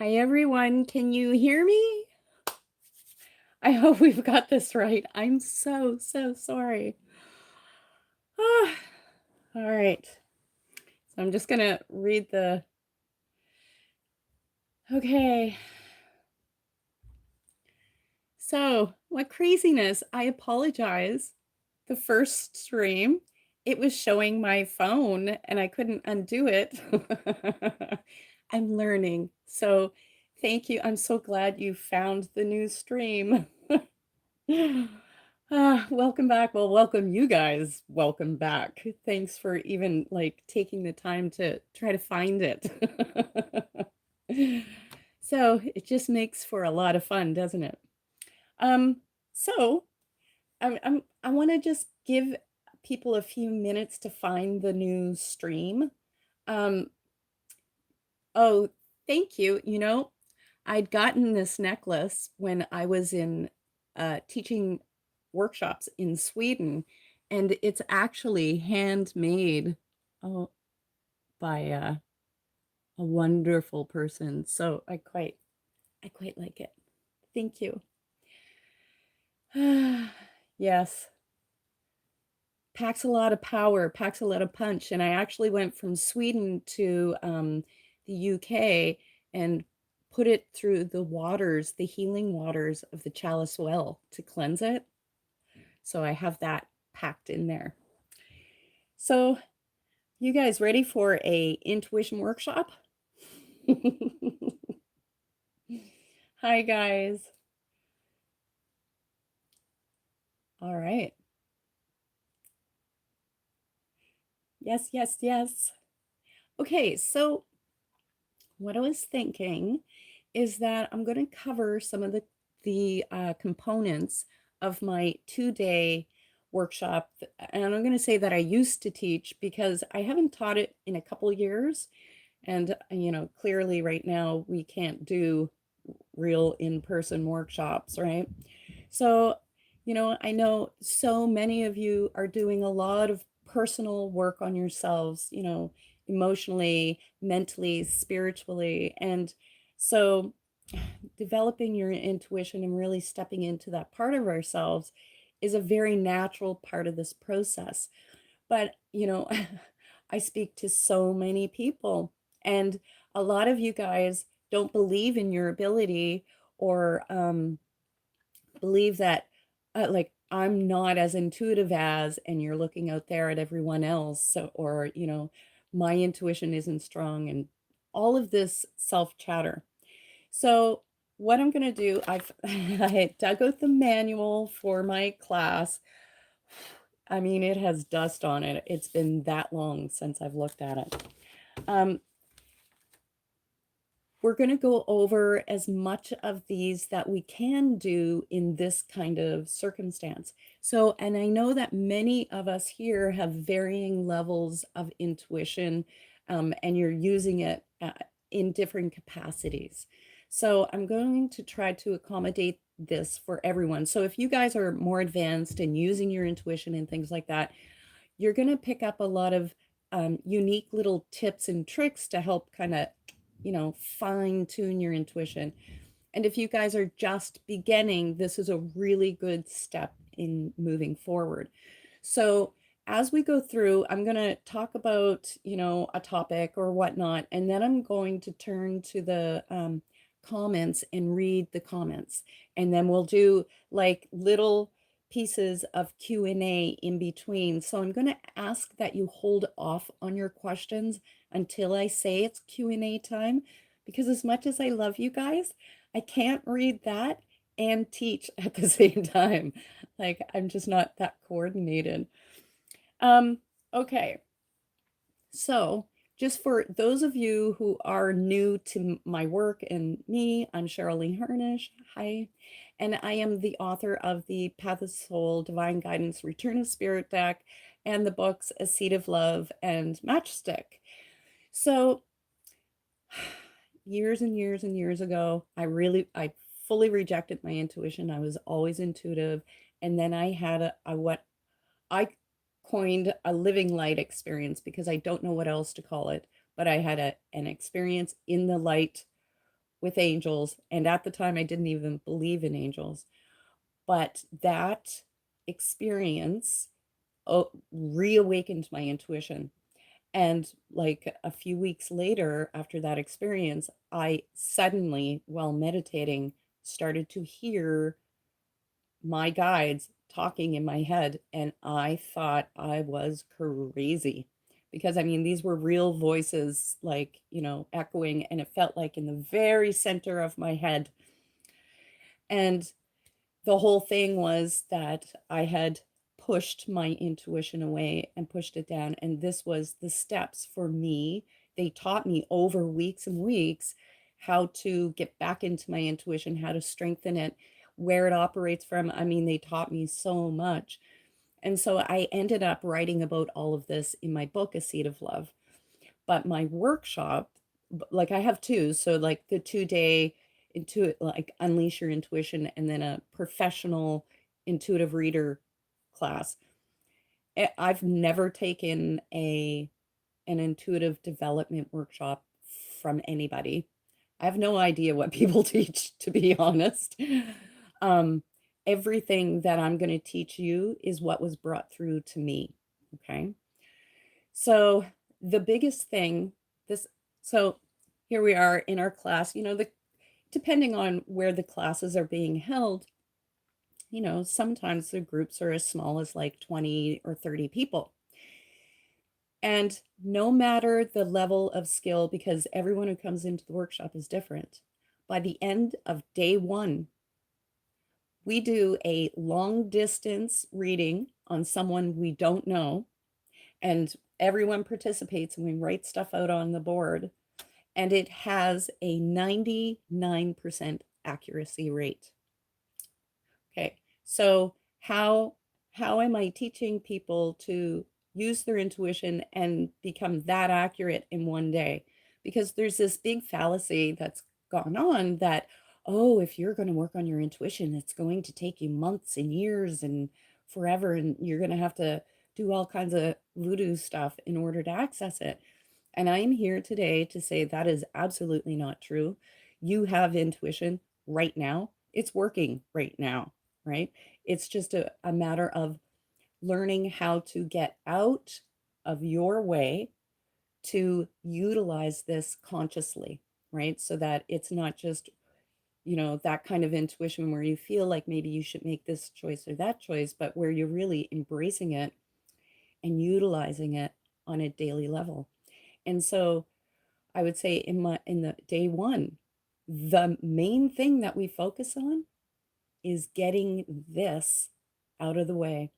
Hi, everyone. Can you hear me? I hope we've got this right. I'm so sorry. Ah, all right. So I'm just going to read the. Okay. So, what craziness. I apologize. The first stream, it was showing my phone and I couldn't undo it. I'm learning. So, thank you. I'm so glad you found the new stream. Welcome back. Well, welcome you guys. Welcome back. Thanks for even like taking the time to try to find it. So it just makes for a lot of fun, doesn't it? Um, so I want to just give people a few minutes to find the new stream. Um, oh, thank you. I'd gotten this necklace when I was in teaching workshops in Sweden, and it's actually handmade oh, by a wonderful person. So I quite like it. Thank you. Yes, packs a lot of power, packs a lot of punch. And I actually went from Sweden to the UK and put it through the waters, the healing waters of the Chalice Well to cleanse it. So I have that packed in there. So you guys ready for a intuition workshop? Hi guys. All right. Yes. Okay, so what I was thinking is that I'm going to cover some of the components of my 2-day workshop, and I'm going to say that I used to teach because I haven't taught it in a couple years, and clearly right now we can't do real in-person workshops, right? So, I know so many of you are doing a lot of personal work on yourselves, emotionally, mentally, spiritually. And so developing your intuition and really stepping into that part of ourselves is a very natural part of this process. But, I speak to so many people, and a lot of you guys don't believe in your ability or believe that like I'm not as intuitive as, and you're looking out there at everyone else. So, or, my intuition isn't strong and all of this self chatter. So what I'm going to do, I dug out the manual for my class. I mean, it has dust on it. It's been that long since I've looked at it. Um, we're going to go over as much of these that we can do in this kind of circumstance. So, and I know that many of us here have varying levels of intuition, and you're using it in different capacities. So I'm going to try to accommodate this for everyone. So if you guys are more advanced and using your intuition and things like that, you're going to pick up a lot of unique little tips and tricks to help kind of, fine tune your intuition. And if you guys are just beginning, this is a really good step in moving forward. So as we go through, I'm going to talk about, a topic or whatnot, and then I'm going to turn to the comments and read the comments. And then we'll do like little pieces of Q&A in between. So I'm going to ask that you hold off on your questions until I say it's Q&A time, because as much as I love you guys, I can't read that and teach at the same time. Like I'm just not that coordinated. Okay. So just for those of you who are new to my work and me, I'm Cheryl Harnish. Hi. And I am the author of the Path of Soul, Divine Guidance, Return of Spirit deck, and the books A Seed of Love and Matchstick. So years and years and years ago, I fully rejected my intuition. I was always intuitive. And then I had what I coined a living light experience, because I don't know what else to call it, but I had an experience in the light with angels. And at the time, I didn't even believe in angels. But that experience reawakened my intuition. And like a few weeks later, after that experience, I suddenly, while meditating, started to hear my guides talking in my head. And I thought I was crazy because I mean, these were real voices, like, echoing, and it felt like in the very center of my head. And the whole thing was that I had pushed my intuition away and pushed it down. And this was the steps for me. They taught me over weeks and weeks how to get back into my intuition, how to strengthen it, where it operates from. I mean, they taught me so much. And so I ended up writing about all of this in my book, A Seed of Love. But my workshop, like I have two, so like the 2-day like unleash your intuition, and then a professional intuitive reader class. I've never taken an intuitive development workshop from anybody. I have no idea what people teach, to be honest. Um, Everything that I'm going to teach you is what was brought through to me. Okay. So the biggest thing, this, so here we are in our class, depending on where the classes are being held, sometimes the groups are as small as like 20 or 30 people. And no matter the level of skill, because everyone who comes into the workshop is different, by the end of day one, we do a long distance reading on someone we don't know, and everyone participates, and we write stuff out on the board, and it has a 99% accuracy rate. Okay, so how am I teaching people to use their intuition and become that accurate in one day? Because there's this big fallacy that's gone on that, oh, if you're going to work on your intuition, it's going to take you months and years and forever, and you're going to have to do all kinds of voodoo stuff in order to access it. And I am here today to say that is absolutely not true. You have intuition right now. It's working right now, right? It's just a matter of learning how to get out of your way to utilize this consciously, right? So that it's not just, that kind of intuition where you feel like maybe you should make this choice or that choice, but where you're really embracing it and utilizing it on a daily level. And so I would say in the day one, the main thing that we focus on is getting this out of the way.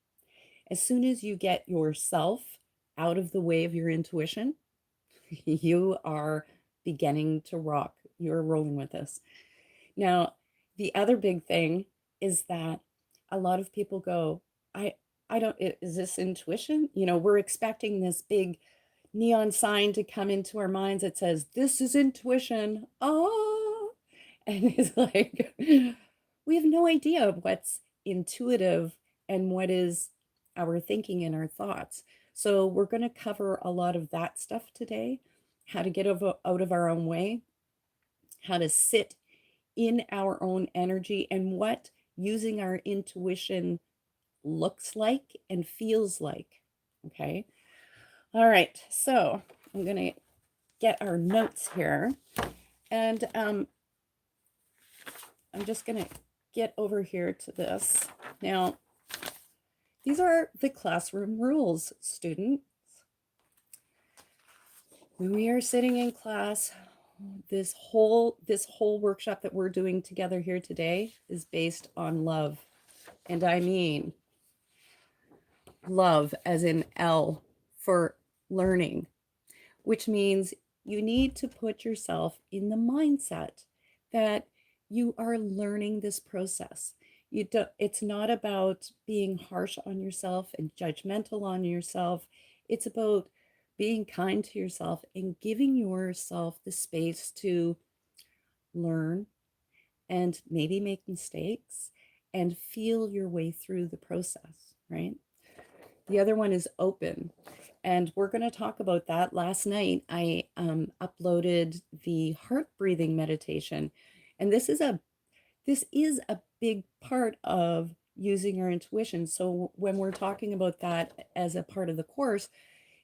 As soon as you get yourself out of the way of your intuition, you are beginning to rock. You're rolling with this. Now, the other big thing is that a lot of people go, I I don't, is this intuition? We're expecting this big neon sign to come into our minds that says, this is intuition. Oh, and it's like, we have no idea what's intuitive and what is our thinking and our thoughts. So we're going to cover a lot of that stuff today, how to get out of our own way, how to sit in our own energy, and what using our intuition looks like and feels like. Okay. All right. So I'm going to get our notes here, and I'm just going to get over here to this. Now, these are the classroom rules, students. When we are sitting in class, this whole workshop that we're doing together here today is based on love. And I mean love as in L for learning, which means you need to put yourself in the mindset that you are learning this process. It's not about being harsh on yourself and judgmental on yourself. It's about being kind to yourself and giving yourself the space to learn and maybe make mistakes and feel your way through the process, right? The other one is open. And we're going to talk about that. Last night, I uploaded the heart breathing meditation, and this is a big part of using our intuition. So when we're talking about that as a part of the course,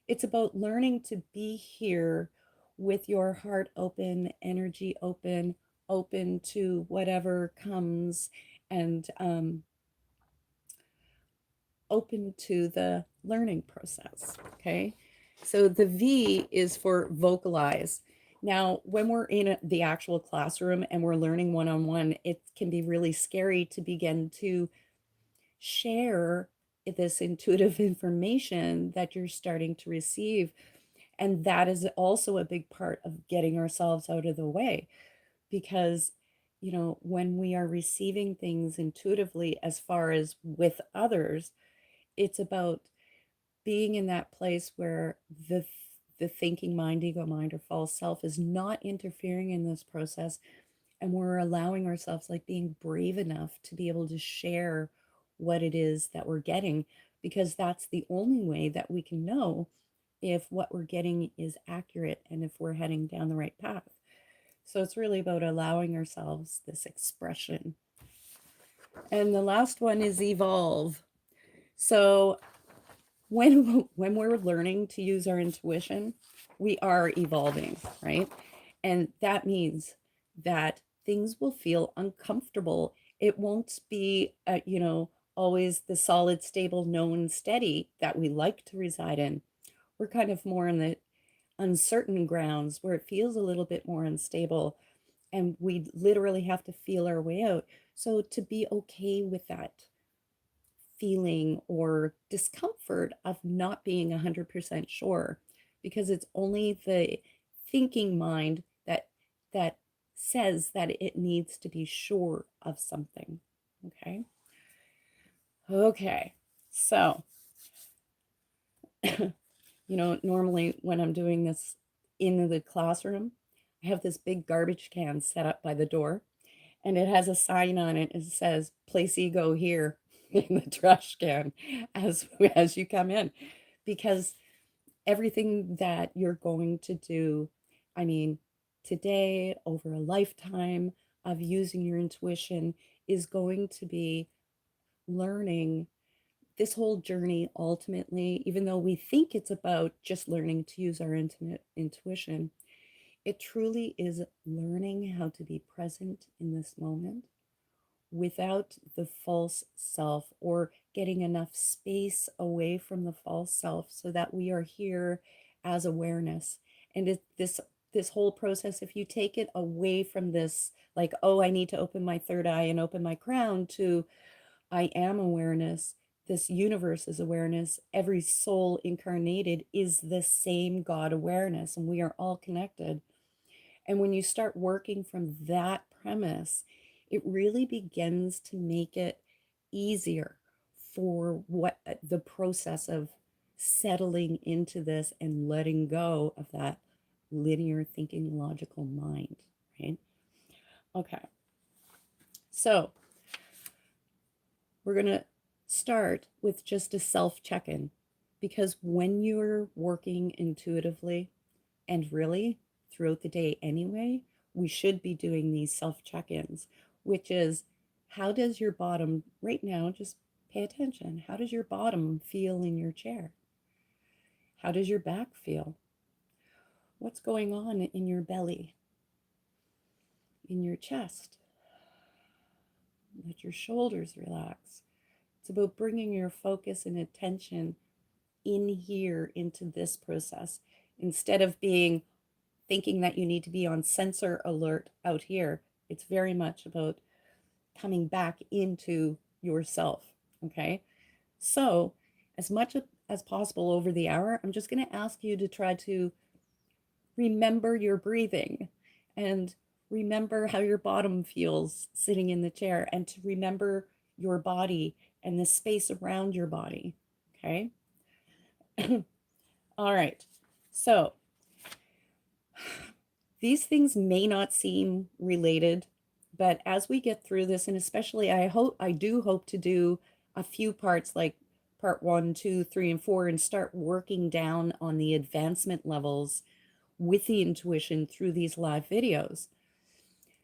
it's about learning to be here with your heart open, energy open, open to whatever comes, and open to the learning process. Okay. So the V is for vocalize. Now, when we're in the actual classroom and we're learning one on one, it can be really scary to begin to share this intuitive information that you're starting to receive. And that is also a big part of getting ourselves out of the way because, when we are receiving things intuitively, as far as with others, it's about being in that place where the thinking mind, ego mind, or false self is not interfering in this process, and we're allowing ourselves, like, being brave enough to be able to share what it is that we're getting, because that's the only way that we can know if what we're getting is accurate and if we're heading down the right path. So it's really about allowing ourselves this expression. And the last one is evolve. So when we're learning to use our intuition, we are evolving, right? And that means that things will feel uncomfortable. It won't be always the solid, stable, known, steady that we like to reside in. We're kind of more in the uncertain grounds where it feels a little bit more unstable, and we literally have to feel our way out. So to be okay with that feeling or discomfort of not being 100% sure, because it's only the thinking mind that says that it needs to be sure of something. Okay, so normally when I'm doing this in the classroom, I have this big garbage can set up by the door, and it has a sign on it. It says place ego here in the trash can as you come in, because everything that you're going to do, I mean, today, over a lifetime of using your intuition, is going to be learning this whole journey. Ultimately, even though we think it's about just learning to use our intimate intuition, it truly is learning how to be present in this moment without the false self, or getting enough space away from the false self so that we are here as awareness. And this whole process, if you take it away from this, like, oh, I need to open my third eye and open my crown, to I am awareness, this universe is awareness, every soul incarnated is the same God awareness, and we are all connected. And when you start working from that premise, it really begins to make it easier for what the process of settling into this and letting go of that linear thinking logical mind, right? Okay. So we're going to start with just a self check-in, because when you're working intuitively, and really throughout the day anyway, we should be doing these self check ins, which is, how does your bottom right now, just pay attention, how does your bottom feel in your chair? How does your back feel? What's going on in your belly, in your chest? Let your shoulders relax. It's about bringing your focus and attention in here into this process, instead of being thinking that you need to be on sensor alert out here. It's very much about coming back into yourself. Okay. So, as much as possible over the hour, I'm just going to ask you to try to remember your breathing, and remember how your bottom feels sitting in the chair, and to remember your body and the space around your body. Okay. All right. So, these things may not seem related, but as we get through this, and especially I do hope to do a few parts, like part 1, 2, 3, and 4 and start working down on the advancement levels with the intuition through these live videos.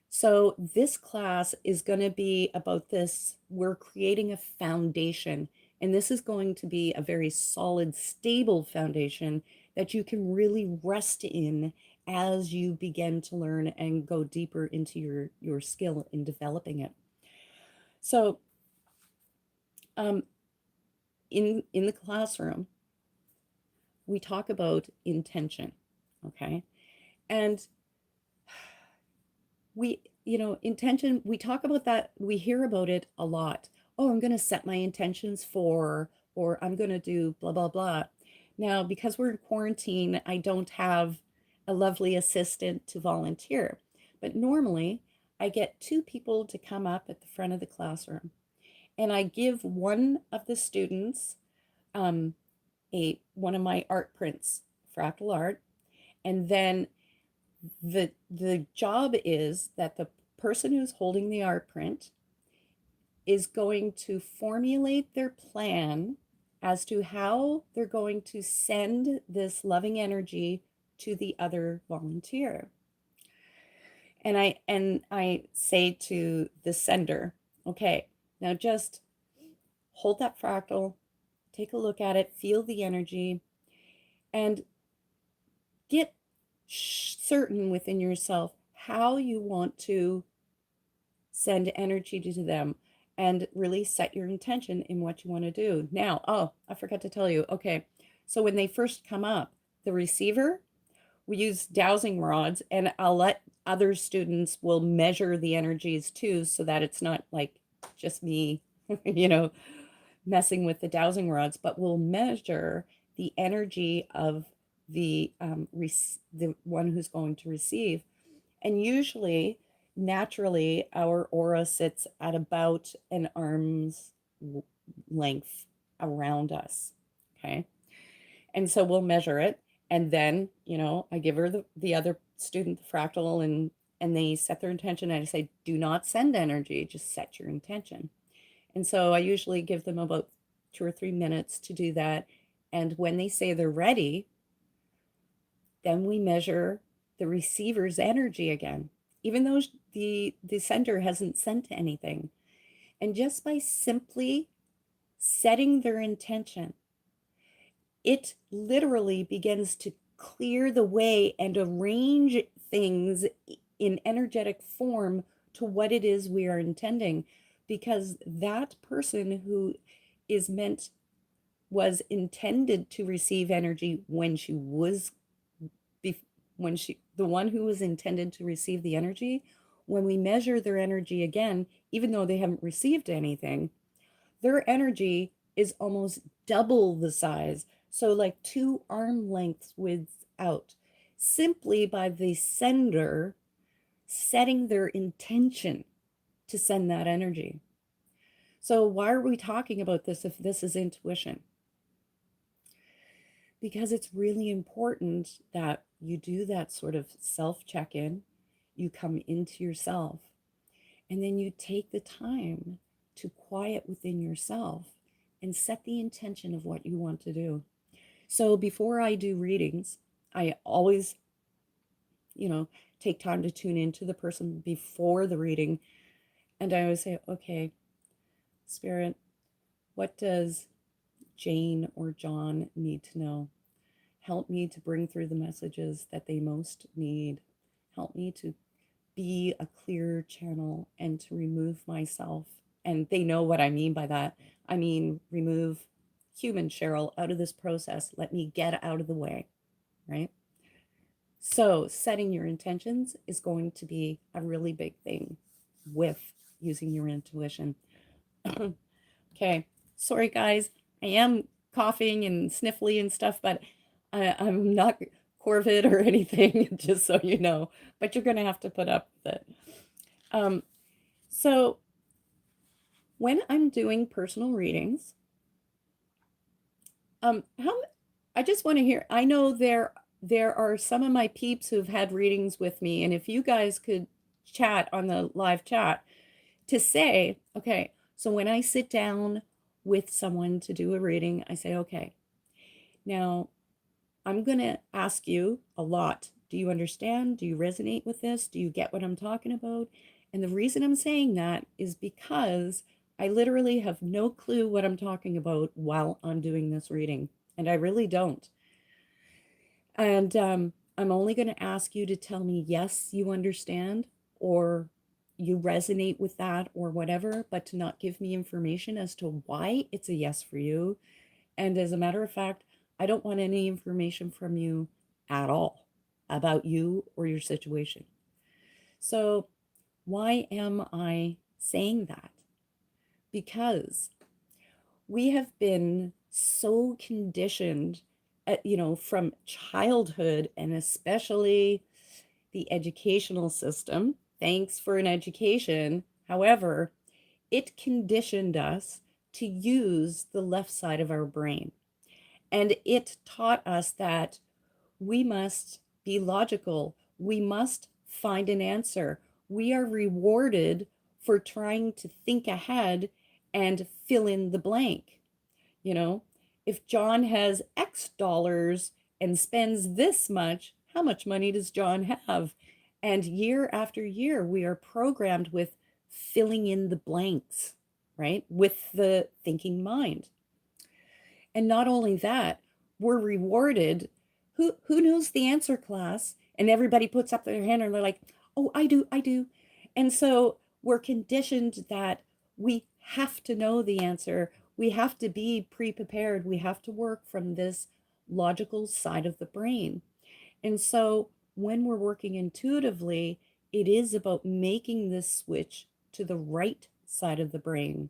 So this class is going to be about this. We're creating a foundation, and this is going to be a very solid, stable foundation that you can really rest in as you begin to learn and go deeper into your skill in developing it. So in the classroom, we talk about intention, okay? And intention, we talk about that, we hear about it a lot. Oh, I'm going to set my intentions for, or I'm going to do blah, blah, blah. Now, because we're in quarantine, I don't have a lovely assistant to volunteer. But normally, I get 2 people to come up at the front of the classroom. And I give one of the students one of my art prints, fractal art, and then the job is that the person who's holding the art print is going to formulate their plan as to how they're going to send this loving energy to the other volunteer. And I say to the sender, okay, now just hold that fractal, take a look at it, feel the energy, and get certain within yourself how you want to send energy to them, and really set your intention in what you want to do. Now, oh, I forgot to tell you. Okay, so when they first come up, the receiver, we use dowsing rods, and I'll let other students will measure the energies too, so that it's not like just me, messing with the dowsing rods, but we'll measure the energy of the one who's going to receive. And usually, naturally, our aura sits at about an arm's length around us. Okay. And so we'll measure it. And then, I give her the other student the fractal, and they set their intention. And I say, do not send energy, just set your intention. And so I usually give them about 2 or 3 minutes to do that. And when they say they're ready, then we measure the receiver's energy again, even though the sender hasn't sent anything. And just by simply setting their intention, it literally begins to clear the way and arrange things in energetic form to what it is we are intending, because that person who was intended to receive energy when the one who was intended to receive the energy, when we measure their energy again, even though they haven't received anything, their energy is almost double the size. So like 2 arm lengths without, simply by the sender setting their intention to send that energy. So why are we talking about this if this is intuition? Because it's really important that you do that sort of self check-in, you come into yourself, and then you take the time to quiet within yourself and set the intention of what you want to do. So before I do readings, I always, take time to tune into the person before the reading. And I always say, okay, Spirit, what does Jane or John need to know? Help me to bring through the messages that they most need. Help me to be a clear channel and to remove myself. And they know what I mean by that. I mean, remove human Cheryl out of this process. Let me get out of the way, right? So setting your intentions is going to be a really big thing with using your intuition. Okay, sorry guys, I am coughing and sniffly and stuff, but I'm not Corvid or anything, just so you know, but you're going to have to put up with it. So when I'm doing personal readings, I just want to hear, I know there are some of my peeps who've had readings with me, and if you guys could chat on the live chat to say, okay, so when I sit down, with someone to do a reading, I say, okay, now I'm going to ask you a lot. Do you understand? Do you resonate with this? Do you get what I'm talking about? And the reason I'm saying that is because I literally have no clue what I'm talking about while I'm doing this reading. And I really don't. And I'm only going to ask you to tell me, yes, you understand, or you resonate with that, or whatever, but to not give me information as to why it's a yes for you. And as a matter of fact, I don't want any information from you at all about you or your situation. So, why am I saying that? Because we have been so conditioned, from childhood, and especially the educational system. Thanks for an education. However, it conditioned us to use the left side of our brain. And it taught us that we must be logical. We must find an answer. We are rewarded for trying to think ahead and fill in the blank. You know, if John has X dollars and spends this much, how much money does John have? And year after year, we are programmed with filling in the blanks, right? With the thinking mind. And not only that, we're rewarded. Who knows the answer, class? And everybody puts up their hand and they're like, oh, I do, I do. And so we're conditioned that we have to know the answer. We have to be pre-prepared. We have to work from this logical side of the brain. And so when we're working intuitively, it is about making this switch to the right side of the brain.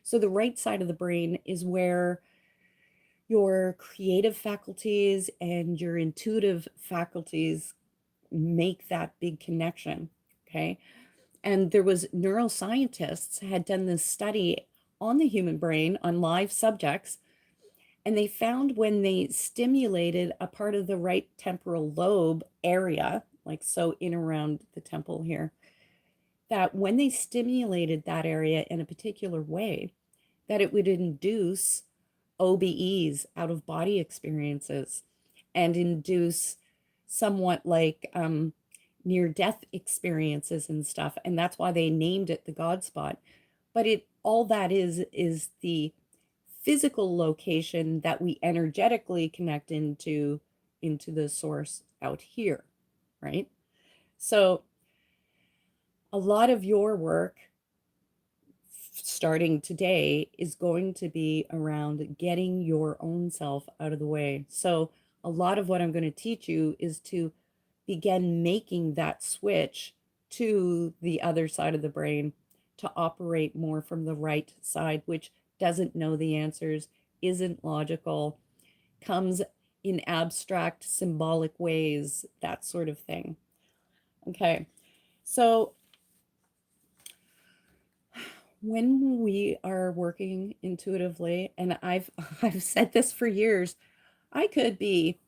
So the right side of the brain is where your creative faculties and your intuitive faculties make that big connection. Okay. And there was neuroscientists had done this study on the human brain on live subjects, and they found when they stimulated a part of the right temporal lobe area, like so in around the temple here, that when they stimulated that area in a particular way, that it would induce OBEs, out of body experiences, and induce somewhat like near death experiences and stuff. And that's why they named it the God spot. But it all that is the physical location that we energetically connect into the source out here, right? So a lot of your work starting today is going to be around getting your own self out of the way. So a lot of what I'm going to teach you is to begin making that switch to the other side of the brain, to operate more from the right side, which doesn't know the answers, isn't logical, comes in abstract symbolic ways, that sort of thing. Okay. So when we are working intuitively, and I've I've said this for years, I could be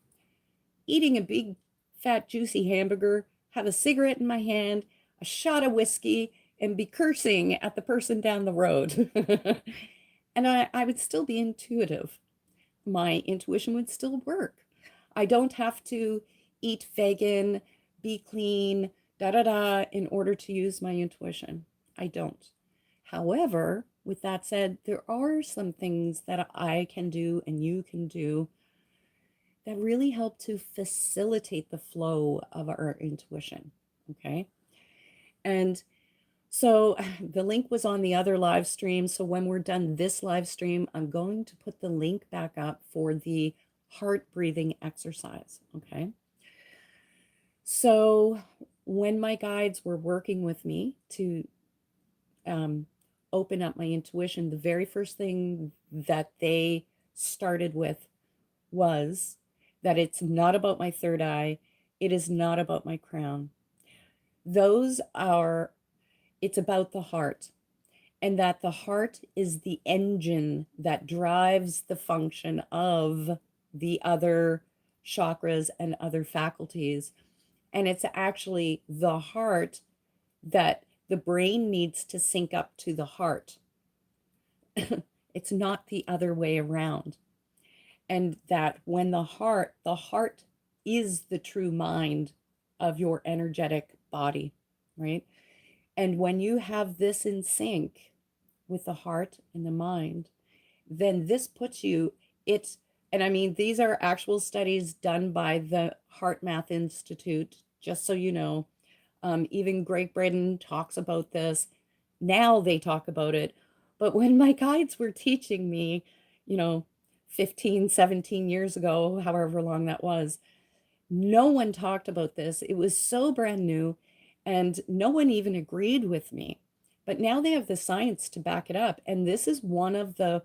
eating a big fat juicy hamburger, have a cigarette in my hand, a shot of whiskey, and be cursing at the person down the road. And I would still be intuitive. My intuition would still work. I don't have to eat vegan, be clean, da da da, in order to use my intuition. I don't. However, with that said, there are some things that I can do and you can do that really help to facilitate the flow of our intuition. Okay. And so the link was on the other live stream. So when we're done this live stream, I'm going to put the link back up for the heart breathing exercise. Okay. So when my guides were working with me to open up my intuition, the very first thing that they started with was that it's not about my third eye, it is not about my crown. Those are, it's about the heart, and that the heart is the engine that drives the function of the other chakras and other faculties. And it's actually the heart that the brain needs to sync up to the heart. It's not the other way around. And that when the heart is the true mind of your energetic body, right? And when you have this in sync with the heart and the mind, then this puts you, it's, and I mean, these are actual studies done by the Heart Math Institute, just so you know. Even Great Britain talks about this. Now they talk about it. But when my guides were teaching me, you know, 15, 17 years ago, however long that was, no one talked about this. It was so brand new, and no one even agreed with me. But now they have the science to back it up. And this is one of the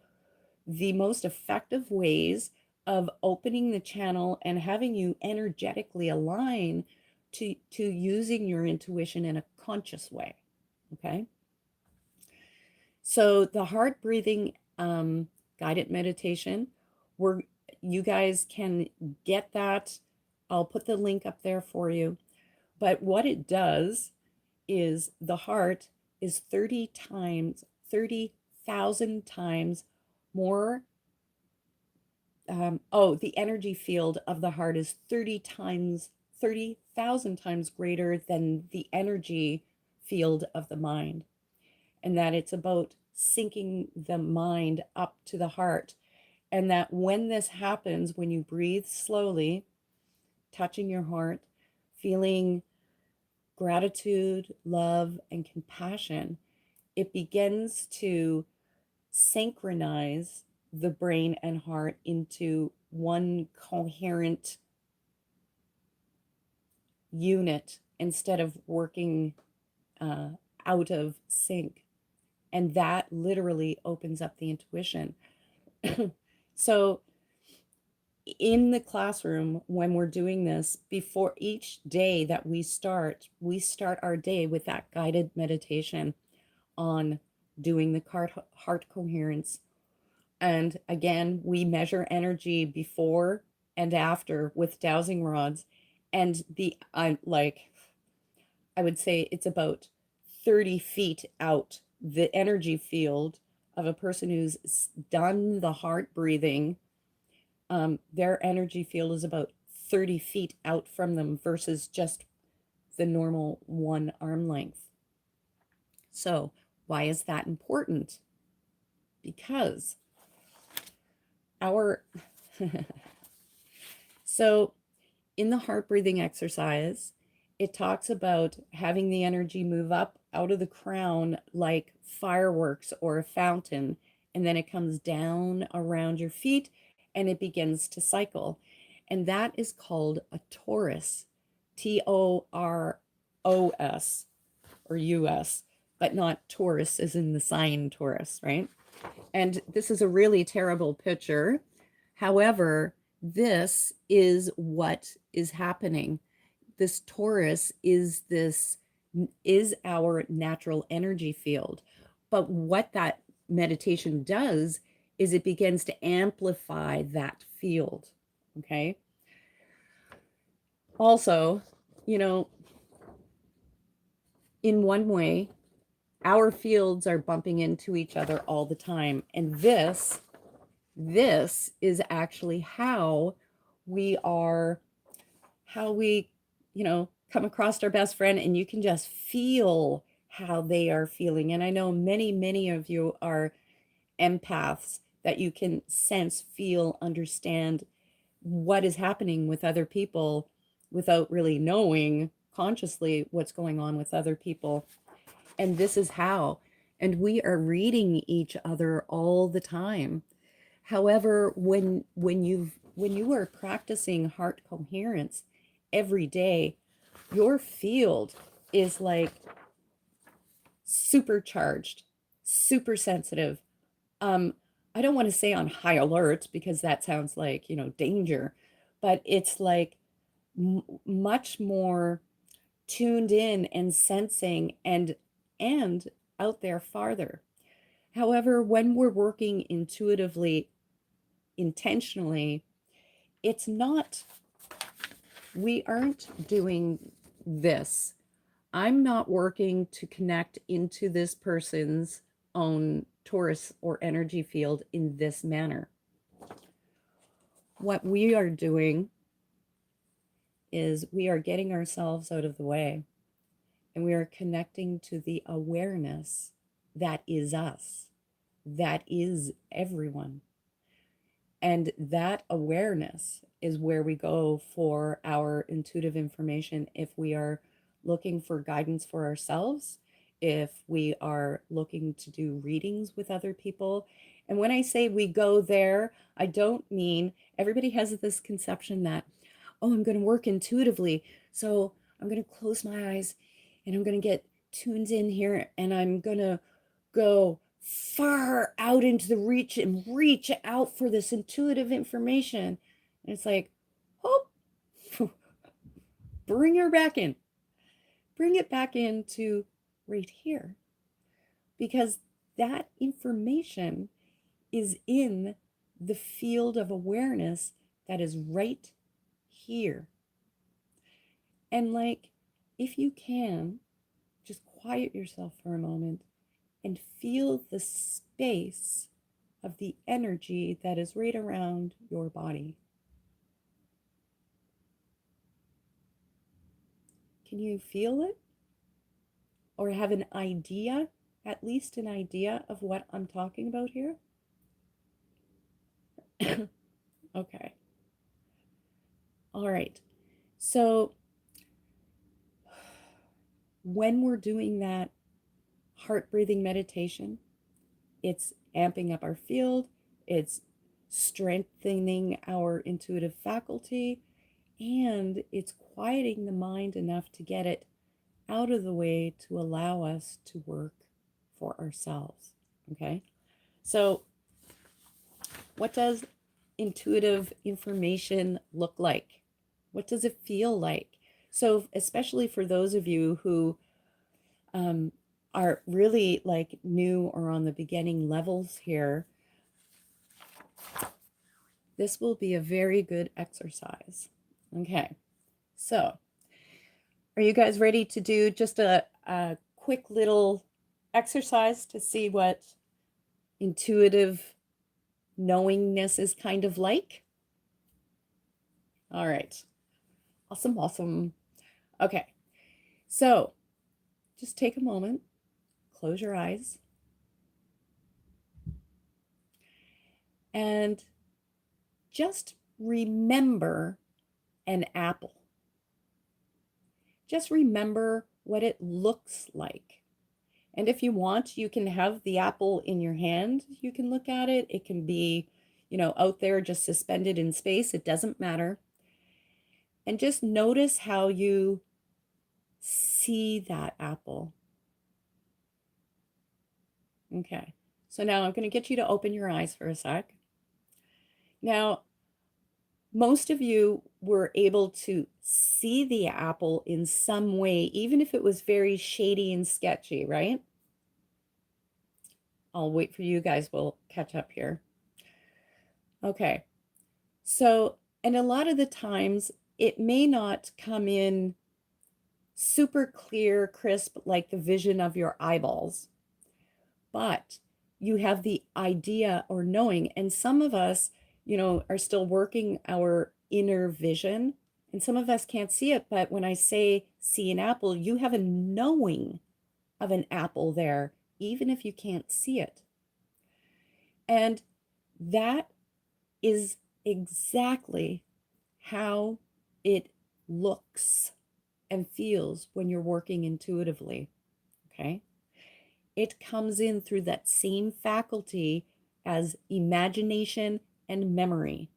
most effective ways of opening the channel and having you energetically align to using your intuition in a conscious way. Okay. So the heart breathing guided meditation, where you guys can get that. I'll put the link up there for you. But what it does is the heart is 30,000 times more. The energy field of the heart is 30,000 times greater than the energy field of the mind. And that it's about syncing the mind up to the heart. And that when this happens, when you breathe slowly, touching your heart, feeling gratitude, love, and compassion, it begins to synchronize the brain and heart into one coherent unit instead of working out of sync. And that literally opens up the intuition. So, in the classroom, when we're doing this, before each day that we start our day with that guided meditation on doing the heart coherence. And again, we measure energy before and after with dowsing rods. And I'm like, I would say it's about 30 feet out, the energy field of a person who's done the heart breathing. Their energy field is about 30 feet out from them versus just the normal one arm length. So, why is that important? Because our so in the heart breathing exercise, it talks about having the energy move up out of the crown like fireworks or a fountain, and then it comes down around your feet and it begins to cycle. And that is called a torus, Toros or US, but not Taurus as in the sign Taurus, right? And this is a really terrible picture. However, this is what is happening. This torus is our natural energy field. But what that meditation does is it begins to amplify that field. Okay. Also, you know, in one way, our fields are bumping into each other all the time. And this is actually how we are, how we, come across our best friend, and you can just feel how they are feeling. And I know many of you are empaths, that you can sense, feel, understand what is happening with other people without really knowing consciously what's going on with other people. And this is how. And we are reading each other all the time. However, when you are practicing heart coherence every day, your field is like supercharged, super sensitive. I don't want to say on high alert because that sounds like, danger, but it's like much more tuned in and sensing and out there farther. However, when we're working intuitively, intentionally, it's not, we aren't doing this. I'm not working to connect into this person's own torus or energy field in this manner. What we are doing is we are getting ourselves out of the way and we are connecting to the awareness that is us, that is everyone. And that awareness is where we go for our intuitive information if we are looking for guidance for ourselves, if we are looking to do readings with other people. And when I say we go there, I don't mean everybody has this conception that, oh, I'm going to work intuitively. So I'm going to close my eyes and I'm going to get tuned in here and I'm going to go far out into the reach and reach out for this intuitive information. And it's like, oh, bring her back in. Bring it back into right here. Because that information is in the field of awareness that is right here. And like, if you can, just quiet yourself for a moment and feel the space of the energy that is right around your body. Can you feel it? Or have an idea, at least an idea of what I'm talking about here? Okay. All right. So when we're doing that heart breathing meditation, it's amping up our field, it's strengthening our intuitive faculty, and it's quieting the mind enough to get it out of the way to allow us to work for ourselves. Okay. So, what does intuitive information look like? What does it feel like? So, especially for those of you who are really like new or on the beginning levels here, this will be a very good exercise. Okay, so are you guys ready to do just a quick little exercise to see what intuitive knowingness is kind of like? All right, awesome, awesome. Okay, so just take a moment, close your eyes, and just remember an apple. Just remember what it looks like. And if you want, you can have the apple in your hand. You can look at it. It can be, out there just suspended in space. It doesn't matter. And just notice how you see that apple. Okay. So now I'm going to get you to open your eyes for a sec. Now, most of you were able to see the apple in some way, even if it was very shady and sketchy, right? I'll wait for you guys. We'll catch up here. Okay. So, and a lot of the times it may not come in super clear, crisp, like the vision of your eyeballs, but you have the idea or knowing. And some of us, are still working our inner vision, and some of us can't see it. But when I say see an apple, you have a knowing of an apple there, even if you can't see it. And that is exactly how it looks and feels when you're working intuitively. Okay. It comes in through that same faculty as imagination and memory.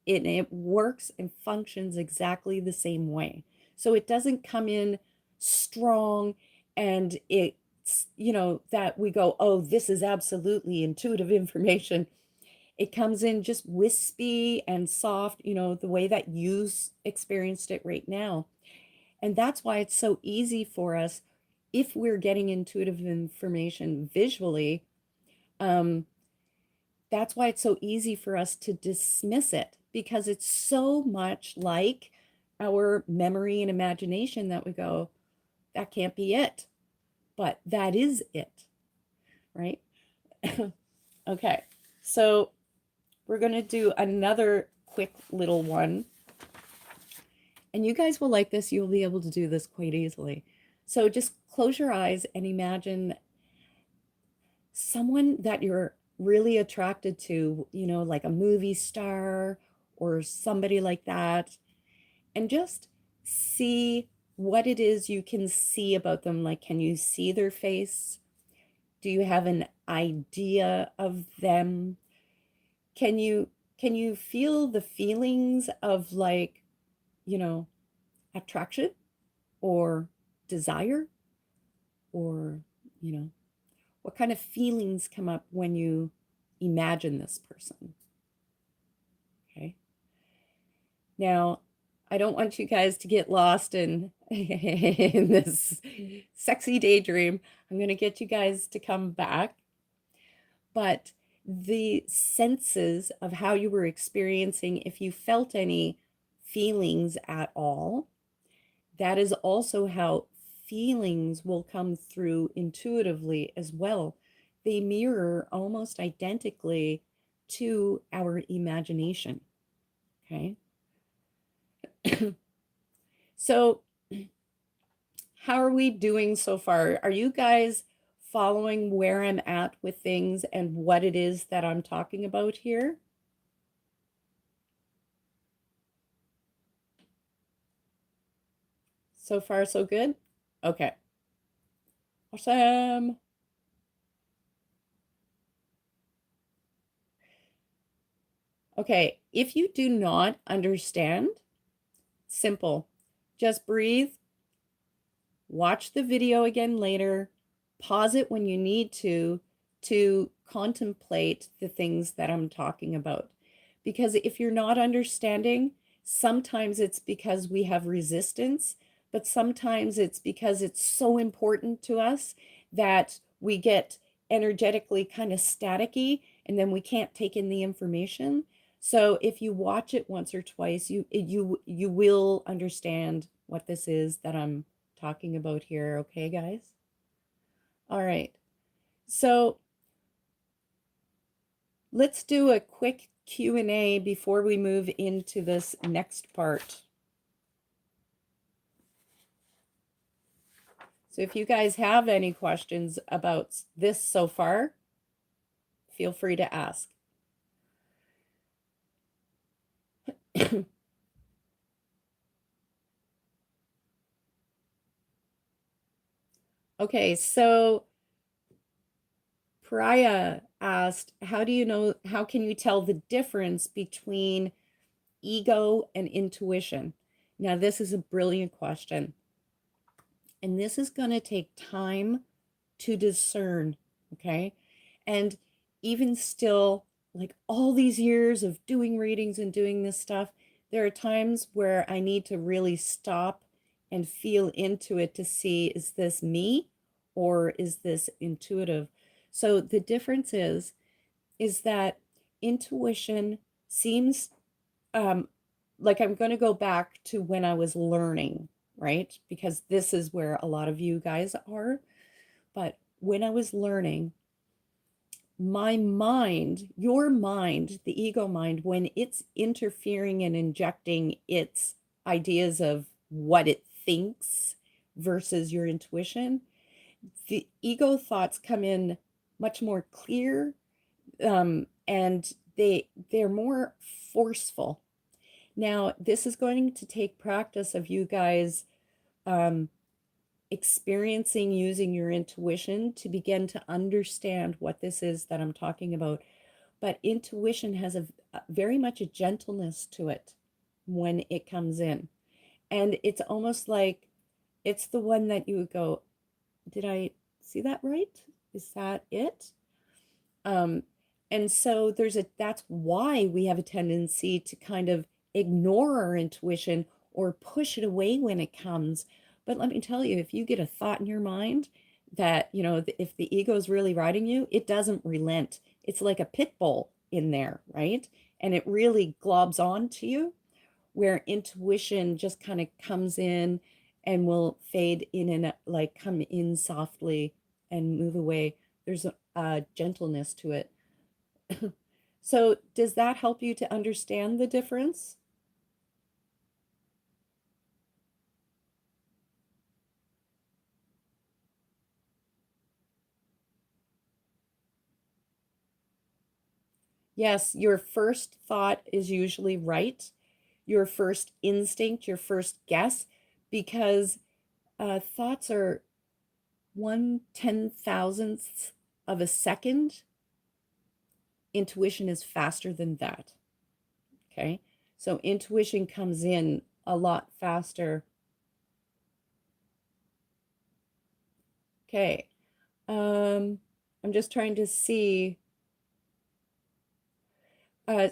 It works and functions exactly the same way. So it doesn't come in strong and it's, that we go, oh, this is absolutely intuitive information. It comes in just wispy and soft, the way that you experienced it right now. And that's why it's so easy for us if we're getting intuitive information visually. That's why it's so easy for us to dismiss it, because it's so much like our memory and imagination that we go, that can't be it. But that is it, right? Okay, so we're going to do another quick little one. And you guys will like this. You'll be able to do this quite easily. So just close your eyes and imagine someone that you're really attracted to, like a movie star or somebody like that, and just see what it is you can see about them. Like, can you see their face? Do you have an idea of them? Can you feel the feelings of, like, you know, attraction or desire, or, you know, what kind of feelings come up when you imagine this person? Okay. Now, I don't want you guys to get lost in in this sexy daydream. I'm going to get you guys to come back. But the senses of how you were experiencing, if you felt any feelings at all, that is also how feelings will come through intuitively as well. They mirror almost identically to our imagination. Okay. So, how are we doing so far? Are you guys following where I'm at with things and what it is that I'm talking about here? So far, so good? Okay. Awesome. Okay. If you do not understand, simple. Just breathe, watch the video again later, pause it when you need to contemplate the things that I'm talking about. Because if you're not understanding, sometimes it's because we have resistance, but sometimes it's because it's so important to us that we get energetically kind of staticky and then we can't take in the information. So if you watch it once or twice, you will understand what this is that I'm talking about here. Okay, guys? All right. So let's do a quick Q&A before we move into this next part. So if you guys have any questions about this so far, feel free to ask. Okay, so Priya asked, how can you tell the difference between ego and intuition? Now, this is a brilliant question. And this is going to take time to discern, okay? And even still, like all these years of doing readings and doing this stuff, there are times where I need to really stop and feel into it to see, is this me or is this intuitive? So the difference is that intuition seems like I'm going to go back to when I was learning, right? Because this is where a lot of you guys are. But when I was learning, my mind, your mind, the ego mind, when it's interfering and injecting its ideas of what it thinks versus your intuition, the ego thoughts come in much more clear, and they're more forceful. Now, this is going to take practice of you guys experiencing using your intuition to begin to understand what this is that I'm talking about. But intuition has a very much a gentleness to it when it comes in. And it's almost like it's the one that you would go, did I see that right? Is that it? Um, and so that's why we have a tendency to kind of ignore our intuition or push it away when it comes. But let me tell you, if you get a thought in your mind that, if the ego is really riding you, it doesn't relent. It's like a pit bull in there, right? And it really globs on to you, where intuition just kind of comes in and will fade in and like come in softly and move away. There's gentleness to it. So, does that help you to understand the difference? Yes, your first thought is usually right. Your first instinct, your first guess, because thoughts are 1/10,000th of a second. Intuition is faster than that. Okay. So intuition comes in a lot faster. Okay. I'm just trying to see.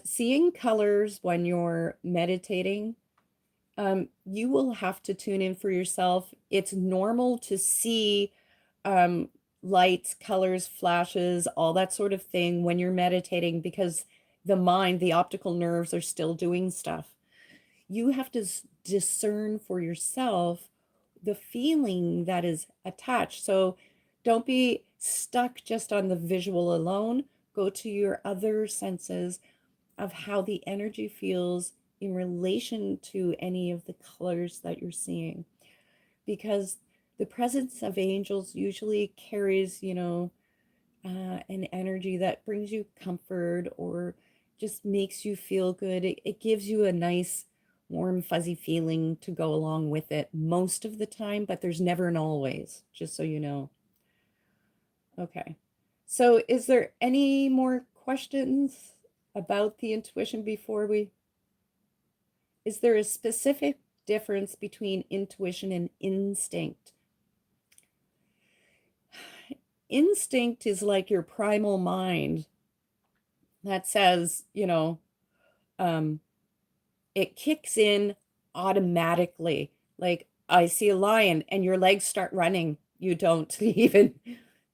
Seeing colors when you're meditating, you will have to tune in for yourself. It's normal to see um, lights, colors, flashes, all that sort of thing when you're meditating because the mind, the optical nerves are still doing stuff. You have to discern for yourself the feeling that is attached. So don't be stuck just on the visual alone. Go to your other senses of how the energy feels in relation to any of the colors that you're seeing. Because the presence of angels usually carries, an energy that brings you comfort or just makes you feel good. It gives you a nice, warm, fuzzy feeling to go along with it most of the time, but there's never an always, just so you know. Okay. So, is there any more questions about the intuition before we? Is there a specific difference between intuition and instinct? Instinct is like your primal mind that says, um, it kicks in automatically. Like I see a lion and your legs start running. You don't even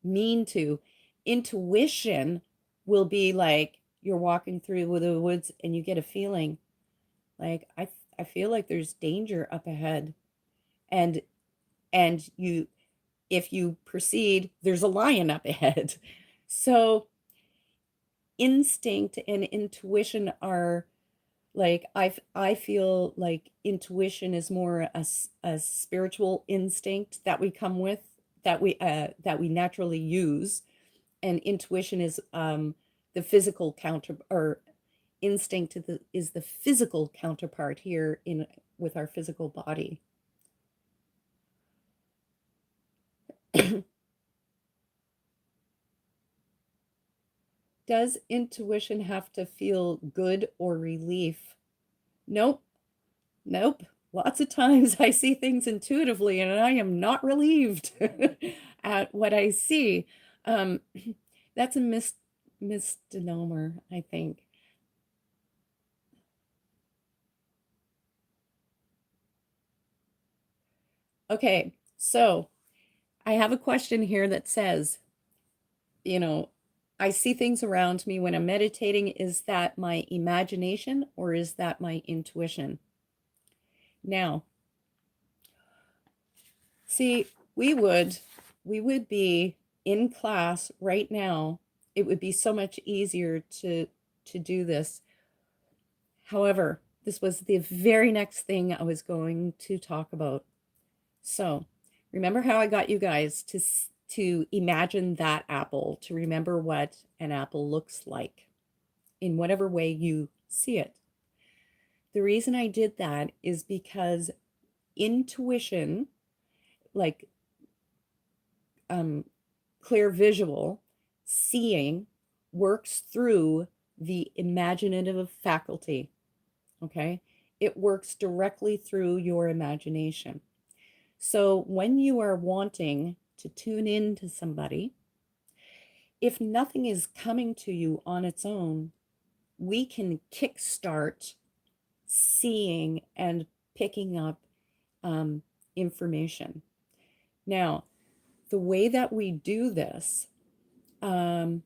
mean to. Intuition will be like you're walking through the woods and you get a feeling like I feel like there's danger up ahead. And you if you proceed, there's a lion up ahead. So instinct and intuition are like I feel like intuition is more a spiritual instinct that we come with that we naturally use, and intuition is the physical counter or instinct is the physical counterpart here in with our physical body. Does intuition have to feel good or relief? Nope. Nope. Lots of times I see things intuitively and I am not relieved at what I see. Um, that's a misnomer, I think. Okay, so I have a question here that says, you know, I see things around me when I'm meditating. Is that my imagination or is that my intuition? Now, see, we would be in class right now. It would be so much easier to do this. However, this was the very next thing I was going to talk about. So, remember how I got you guys to imagine that apple, to remember what an apple looks like in whatever way you see it. The reason I did that is because intuition, like um, clear visual, seeing, works through the imaginative faculty. Okay. It works directly through your imagination. So when you are wanting to tune in to somebody, if nothing is coming to you on its own, we can kickstart seeing and picking up information. Now, the way that we do this, um,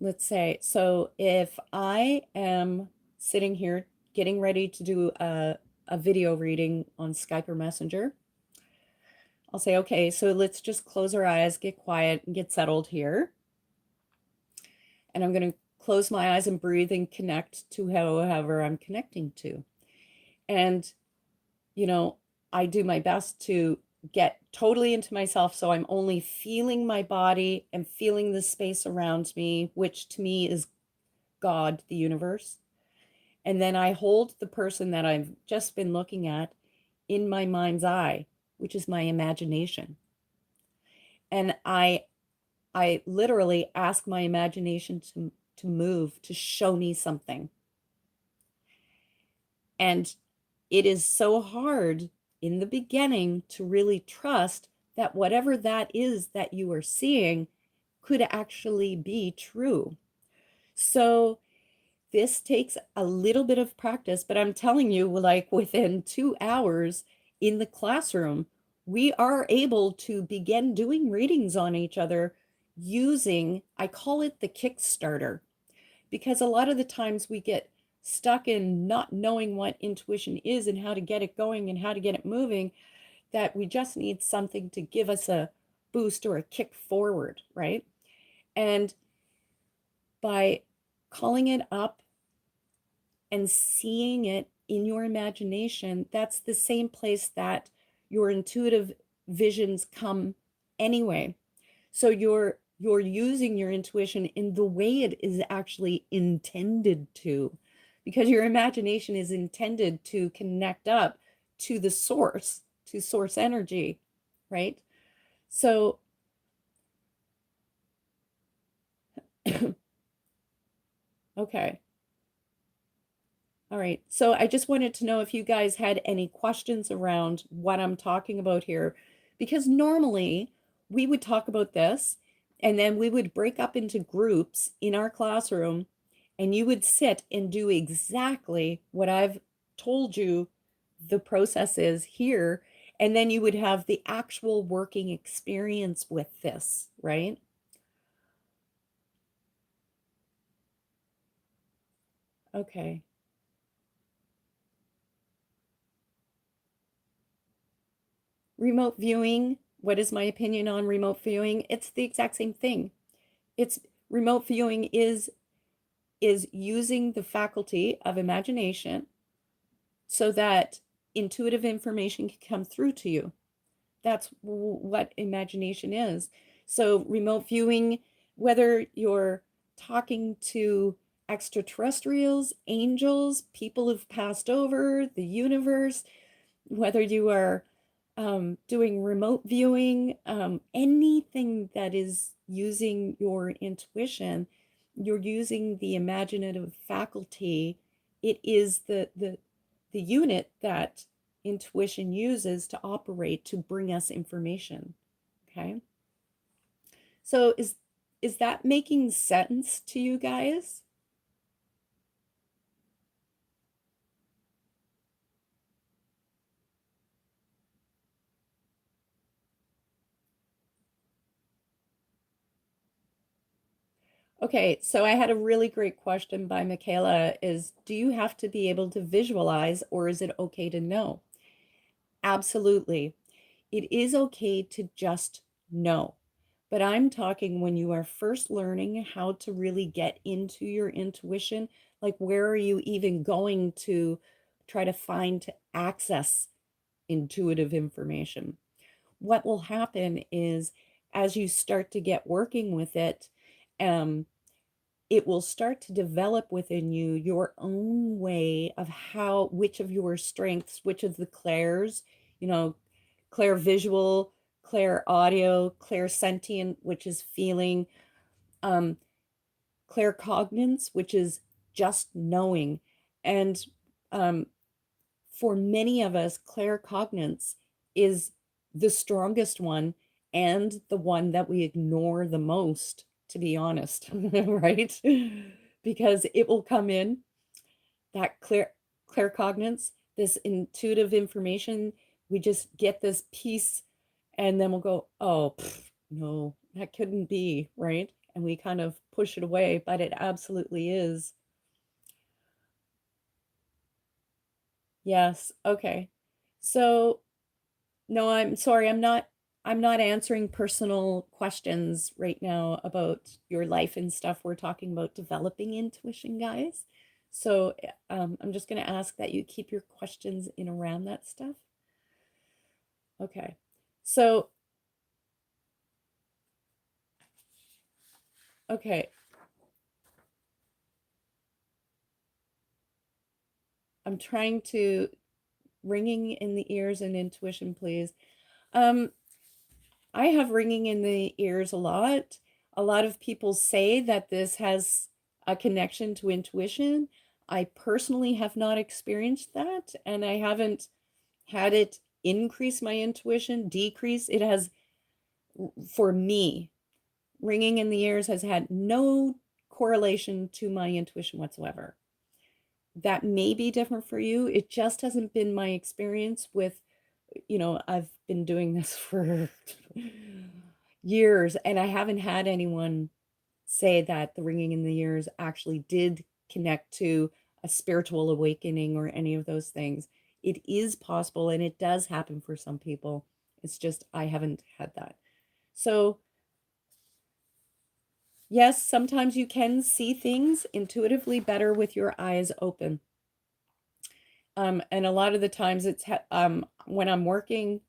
let's say, so if I am sitting here getting ready to do a video reading on Skype or Messenger, I'll say, okay, so let's just close our eyes, get quiet, and get settled here. And I'm going to close my eyes and breathe and connect to however I'm connecting to. And, you know, I do my best to get totally into myself. So I'm only feeling my body and feeling the space around me, which to me is God, the universe. And then I hold the person that I've just been looking at in my mind's eye, which is my imagination. And I literally ask my imagination to move, to show me something. And it is so hard in the beginning to really trust that whatever that is that you are seeing could actually be true. So this takes a little bit of practice, but I'm telling you, like within 2 hours in the classroom, we are able to begin doing readings on each other using, I call it the Kickstarter, because a lot of the times we get stuck in not knowing what intuition is and how to get it going and how to get it moving, that we just need something to give us a boost or a kick forward, right? And by calling it up and seeing it in your imagination, that's the same place that your intuitive visions come anyway. So you're using your intuition in the way it is actually intended to, because your imagination is intended to connect up to the source, to source energy, right? So okay. All right. So I just wanted to know if you guys had any questions around what I'm talking about here, because normally we would talk about this and then we would break up into groups in our classroom and you would sit and do exactly what I've told you the process is here. And then you would have the actual working experience with this, right? Okay. Remote viewing. What is my opinion on remote viewing? It's the exact same thing. It's remote viewing is using the faculty of imagination so that intuitive information can come through to you. That's what imagination is. So remote viewing, whether you're talking to extraterrestrials, angels, people who've passed over, the universe, whether you are doing remote viewing, anything that is using your intuition, you're using the imaginative faculty. It is the unit that intuition uses to operate to bring us information. Okay. So is that making sense to you guys? Okay, so I had a really great question by Michaela is, do you have to be able to visualize or is it okay to know? Absolutely. It is okay to just know. But I'm talking when you are first learning how to really get into your intuition, like where are you even going to try to find to access intuitive information? What will happen is as you start to get working with it, um, it will start to develop within you your own way of how, which of your strengths, which of the clairs, you know, clair visual, clair audio, clair sentient, which is feeling, um, claircognizance, which is just knowing. And um, for many of us, claircognizance is the strongest one and the one that we ignore the most, to be honest, right? Because it will come in, that claircognizance, this intuitive information, we just get this piece and then we'll go, oh, no, that couldn't be, right? And we kind of push it away, but it absolutely is. Yes. Okay. So, no, I'm sorry. I'm not. I'm not answering personal questions right now about your life and stuff. We're talking about developing intuition, guys. So I'm just going to ask that you keep your questions in around that stuff. Okay. So, okay. I'm trying to ringing in the ears and intuition, please. Um, I have ringing in the ears a lot. A lot of people say that this has a connection to intuition. I personally have not experienced that, and I haven't had it increase my intuition, decrease. It has, for me, ringing in the ears has had no correlation to my intuition whatsoever. That may be different for you. It just hasn't been my experience with, I've been doing this for years, and I haven't had anyone say that the ringing in the ears actually did connect to a spiritual awakening or any of those things. It is possible and it does happen for some people. It's just I haven't had that. So, yes, sometimes you can see things intuitively better with your eyes open. And a lot of the times it's when I'm working,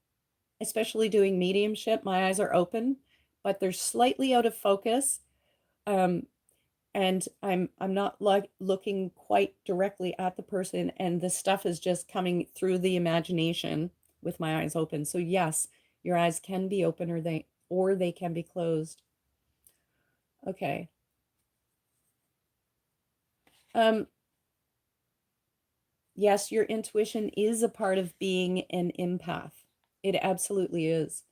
especially doing mediumship, my eyes are open, but they're slightly out of focus. Um, and I'm not like looking quite directly at the person, and the stuff is just coming through the imagination with my eyes open. So yes, your eyes can be open or they can be closed. Okay. Um, yes, your intuition is a part of being an empath. It absolutely is.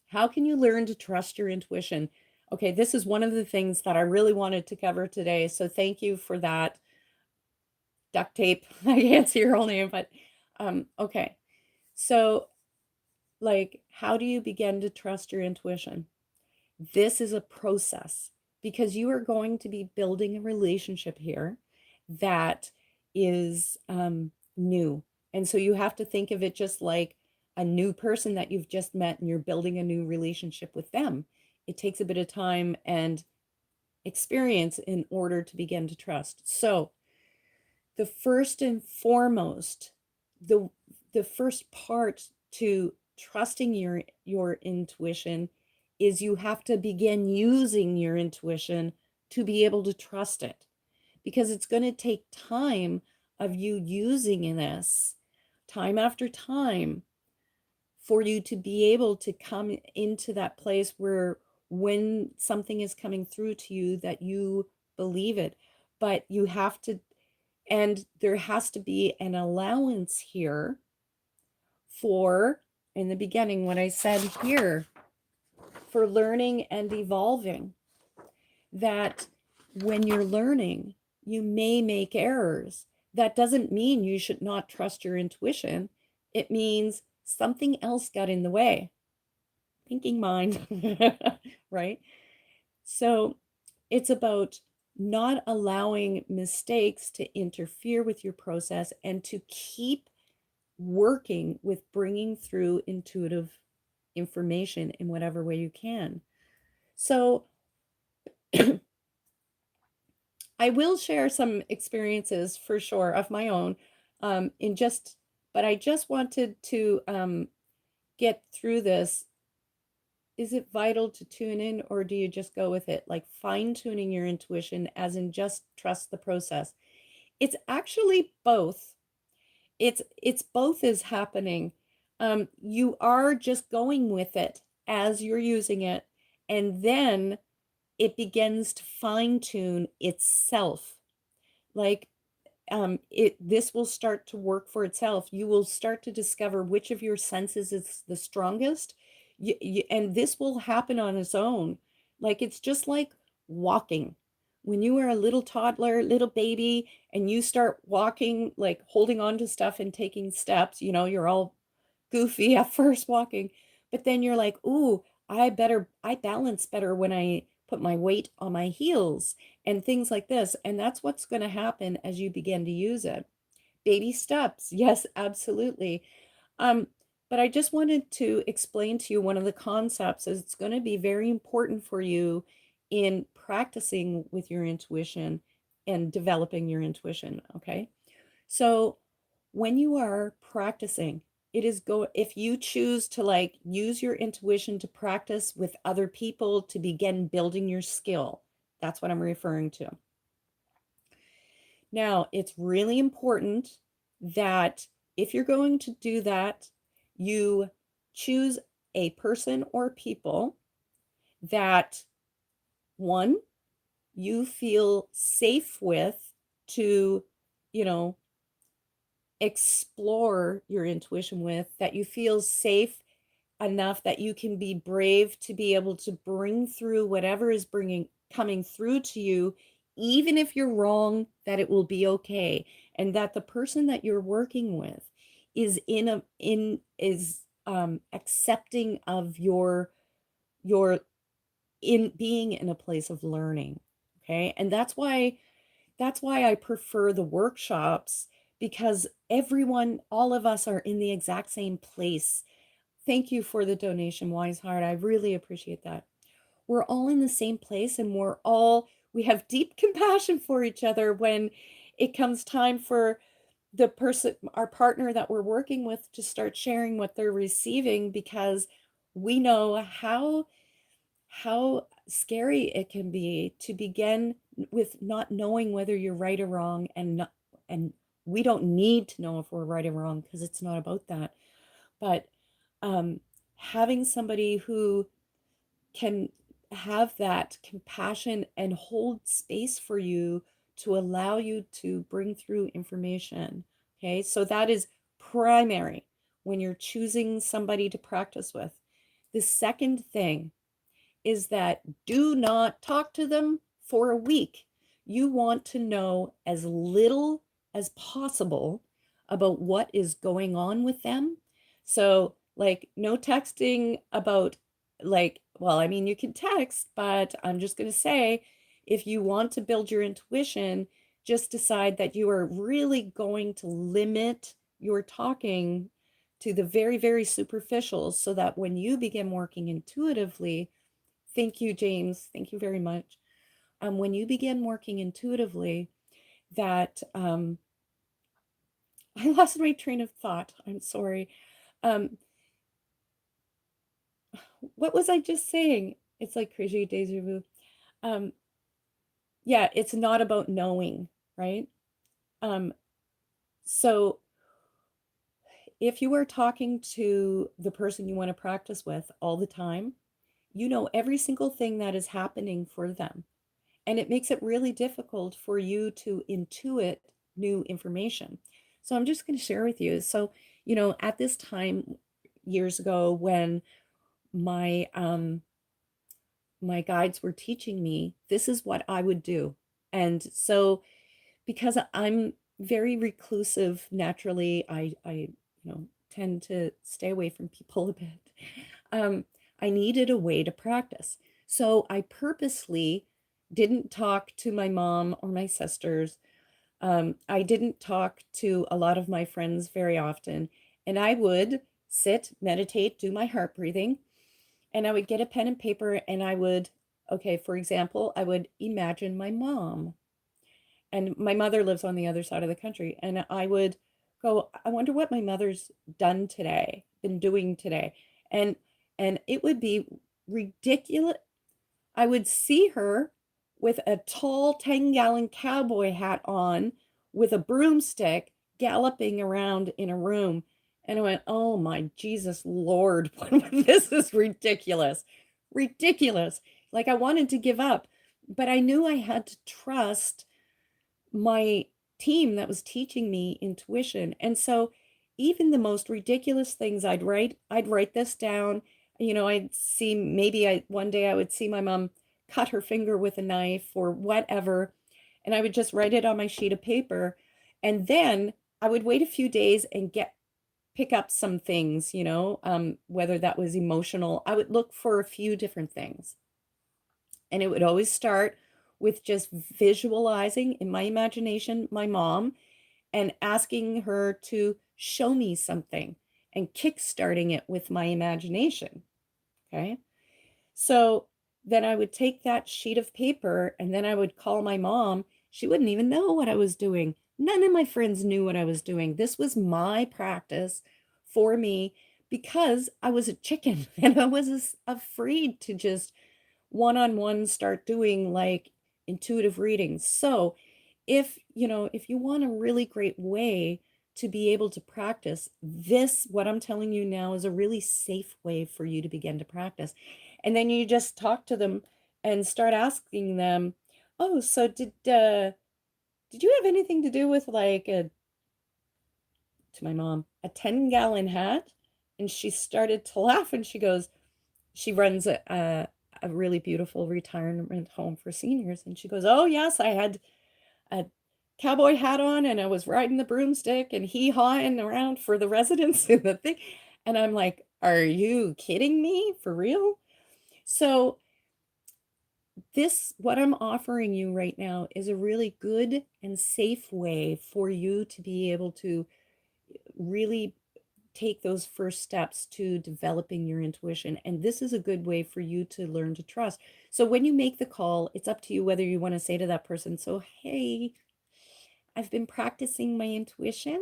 How can you learn to trust your intuition? Okay, this is one of the things that I really wanted to cover today. So thank you for that. Duct tape. I can't see your whole name, but okay. So, like, how do you begin to trust your intuition? This is a process because you are going to be building a relationship here that is new. And so you have to think of it just like a new person that you've just met and you're building a new relationship with them. It takes a bit of time and experience in order to begin to trust. So, the first and foremost, the the first part to trusting your intuition is you have to begin using your intuition to be able to trust it, because it's going to take time of you using this time after time for you to be able to come into that place where when something is coming through to you that you believe it. But you have to, and there has to be an allowance here for, in the beginning, what I said here, for learning and evolving. That when you're learning, you may make errors. That doesn't mean you should not trust your intuition. It means something else got in the way. Thinking mind, right? So it's about not allowing mistakes to interfere with your process and to keep working with bringing through intuitive information in whatever way you can. So I will share some experiences for sure of my own, but I just wanted to get through this. Is it vital to tune in, or do you just go with it? Like fine tuning your intuition, as in just trust the process. It's actually both. It's both is happening. You are just going with it as you're using it, and then it begins to fine tune itself. Like this will start to work for itself. You will start to discover which of your senses is the strongest, and this will happen on its own. Like it's just like walking. When you are a little toddler, little baby, and you start walking, like holding on to stuff and taking steps, you're all goofy at first walking, but then you're like, ooh, I balance better when I put my weight on my heels and things like this. And that's what's going to happen as you begin to use it, Baby steps. Yes, absolutely. Um, but I just wanted to explain to you one of the concepts is it's going to be very important for you in practicing with your intuition and developing your intuition. Okay. So when you are practicing, it is go if you choose to like use your intuition to practice with other people to begin building your skill. That's what I'm referring to. Now, it's really important that if you're going to do that, you choose a person or people that one, you feel safe with to, you know, explore your intuition with, that you feel safe enough that you can be brave to be able to bring through whatever is bringing coming through to you, even if you're wrong, that it will be okay, and that the person that you're working with is in is accepting of your in being in a place of learning. Okay, and that's why I prefer the workshops, because everyone, all of us are in the exact same place. Thank you for the donation, Wise Heart. I really appreciate that. We're all in the same place, and we have deep compassion for each other when it comes time for the person, our partner that we're working with, to start sharing what they're receiving, because we know how scary it can be to begin with not knowing whether you're right or wrong, and we don't need to know if we're right or wrong, because it's not about that. But having somebody who can have that compassion and hold space for you to allow you to bring through information. Okay, so that is primary when you're choosing somebody to practice with. The second thing is that do not talk to them for a week. You want to know as little as possible about what is going on with them. So, like, no texting about, like, well, I mean, you can text, but I'm just going to say, if you want to build your intuition, just decide that you are really going to limit your talking to the very, very superficial, so that when you begin working intuitively, thank you, James. Thank you very much. When you begin working intuitively, that I lost my train of thought. I'm sorry. Um, what was I just saying? It's like crazy deja vu. Um, yeah, it's not about knowing, right? Um, so if you are talking to the person you want to practice with all the time, you know every single thing that is happening for them. And it makes it really difficult for you to intuit new information. So I'm just going to share with you. So, at this time years ago, when my guides were teaching me, this is what I would do. And so, because I'm very reclusive naturally, I tend to stay away from people a bit. Um, I needed a way to practice. So I purposely didn't talk to my mom or my sisters. I didn't talk to a lot of my friends very often. And I would sit, meditate, do my heart breathing, and I would get a pen and paper, and okay, for example, I would imagine my mom. And my mother lives on the other side of the country. And I would go, I wonder what my mother's done today, been doing today. And it would be ridiculous. I would see her with a tall 10-gallon cowboy hat on, with a broomstick, galloping around in a room. And I went, oh my Jesus Lord, this is ridiculous. Ridiculous. Like, I wanted to give up, but I knew I had to trust my team that was teaching me intuition. And so even the most ridiculous things, I'd write this down. I'd see, maybe one day I would see my mom cut her finger with a knife or whatever, and I would just write it on my sheet of paper. And then I would wait a few days and pick up some things, whether that was emotional. I would look for a few different things. And it would always start with just visualizing in my imagination my mom, and asking her to show me something and kickstarting it with my imagination. Okay. So then I would take that sheet of paper and then I would call my mom. She wouldn't even know what I was doing. None of my friends knew what I was doing. This was my practice for me because I was a chicken and I was afraid to just one-on-one start doing like intuitive readings. So if you want a really great way to be able to practice this, what I'm telling you now is a really safe way for you to begin to practice. And then you just talk to them and start asking them, "Oh, so did you have anything to do with like a to my mom, a 10-gallon hat?" And she started to laugh and she goes, she runs a really beautiful retirement home for seniors. And she goes, "Oh, yes, I had a cowboy hat on and I was riding the broomstick and hee-hawing around for the residents in the thing." And I'm like, "Are you kidding me? For real?" So what I'm offering you right now is a really good and safe way for you to be able to really take those first steps to developing your intuition. And this is a good way for you to learn to trust. So when you make the call, it's up to you whether you want to say to that person, "So, hey, I've been practicing my intuition,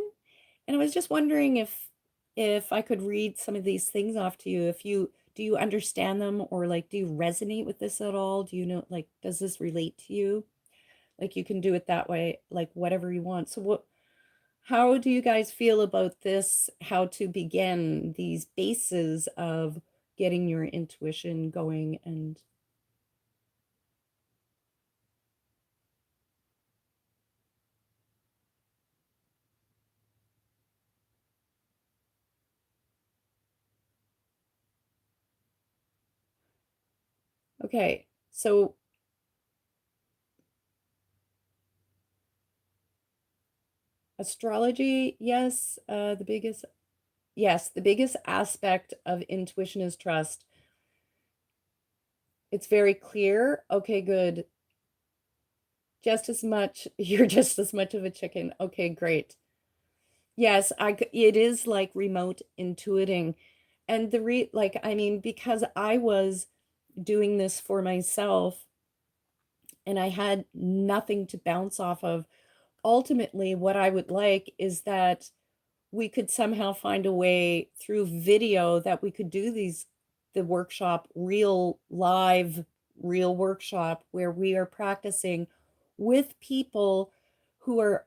and I was just wondering if I could read some of these things off to you. If you do you understand them, or like do you resonate with this at all? Do you know, like, does this relate to you?" Like, you can do it that way, like whatever you want. So how do you guys feel about this? How to begin these bases of getting your intuition going? And okay, so astrology, yes, the biggest aspect of intuition is trust. It's very clear. Okay, good. Just as much, you're just as much of a chicken. Okay, great. Yes, it is like remote intuiting. And like, I mean, because I was doing this for myself and I had nothing to bounce off of, ultimately, what I would like is that we could somehow find a way through video that we could do the workshop, real workshop where we are practicing with people who are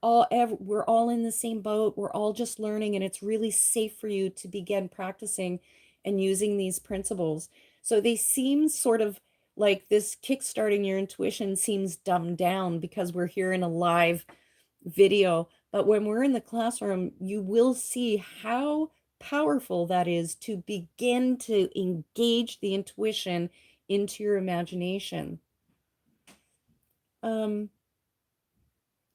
we're all in the same boat. We're all just learning, and it's really safe for you to begin practicing and using these principles. So they seem sort of like this kickstarting your intuition seems dumbed down because we're here in a live video. But when we're in the classroom, you will see how powerful that is to begin to engage the intuition into your imagination. Um,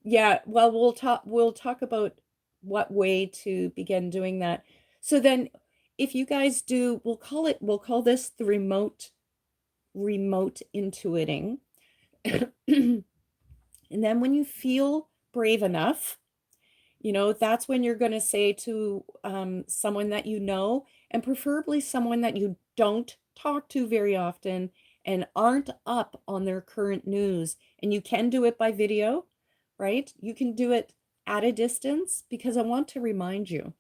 yeah, well, we'll talk about what way to begin doing that. So then if you guys do, we'll call this the remote intuiting. And then when you feel brave enough, that's when you're going to say to someone that you know, and preferably someone that you don't talk to very often and aren't up on their current news. And you can do it by video, right? You can do it at a distance, because I want to remind you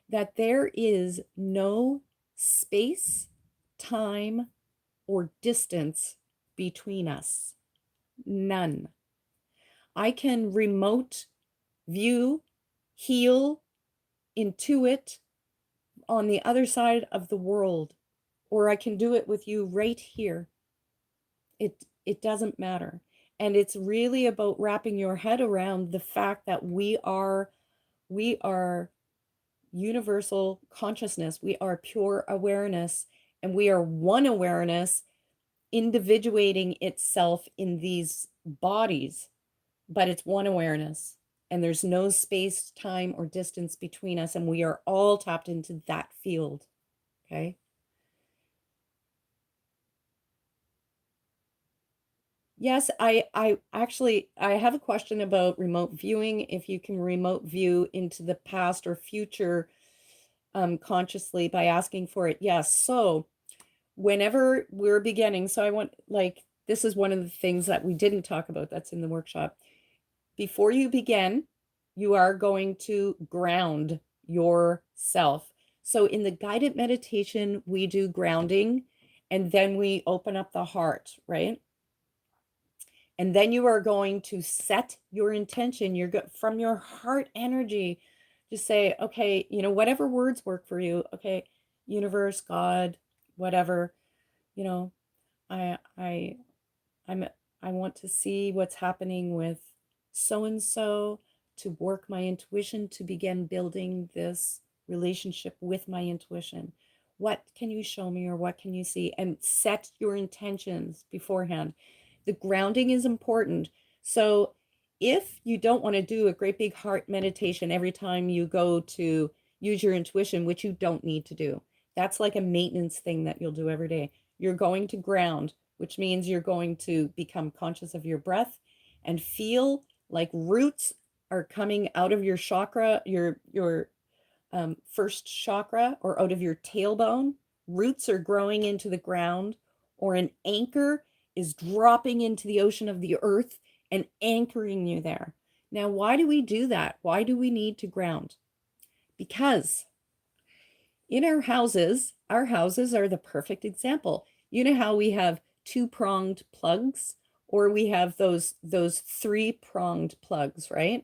that there is no space, time, or distance between us. None. I can remote view, heal, intuit on the other side of the world, or I can do it with you right here. It doesn't matter. And it's really about wrapping your head around the fact that we are universal consciousness. We are pure awareness, and we are one awareness individuating itself in these bodies, but it's one awareness. And there's no space, time, or distance between us. And we are all tapped into that field. Okay. Yes, I actually I have a question about remote viewing. If you can remote view into the past or future consciously by asking for it. Yes. So whenever we're beginning, so I want like this is one of the things that we didn't talk about that's in the workshop. Before you begin, you are going to ground yourself. So in the guided meditation, we do grounding and then we open up the heart, right? And then you are going to set your intention. You're from your heart energy. Just say, okay, whatever words work for you. Okay, universe, God, whatever, you know, I I I'm I want to see what's happening with so and so to work my intuition to begin building this relationship with my intuition. What can you show me or what can you see? And set your intentions beforehand. The grounding is important. So if you don't want to do a great big heart meditation every time you go to use your intuition, which you don't need to do, that's like a maintenance thing that you'll do every day. You're going to ground, which means you're going to become conscious of your breath and feel like roots are coming out of your chakra, your first chakra, or out of your tailbone. Roots are growing into the ground, or an anchor is dropping into the ocean of the earth and anchoring you there. Now, why do we do that? Why do we need to ground? Because in our houses are the perfect example. You know how we have two-pronged plugs, or we have those three-pronged plugs, right?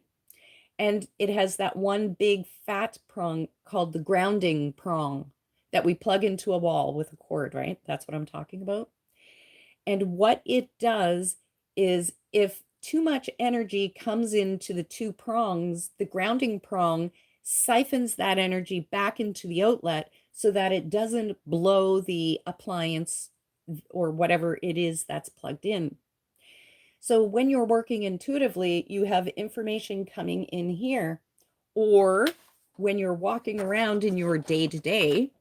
And it has that one big fat prong called the grounding prong that we plug into a wall with a cord, right? That's what I'm talking about. And what it does is if too much energy comes into the two prongs, the grounding prong siphons that energy back into the outlet so that it doesn't blow the appliance or whatever it is that's plugged in. So when you're working intuitively, you have information coming in here, or when you're walking around in your day to day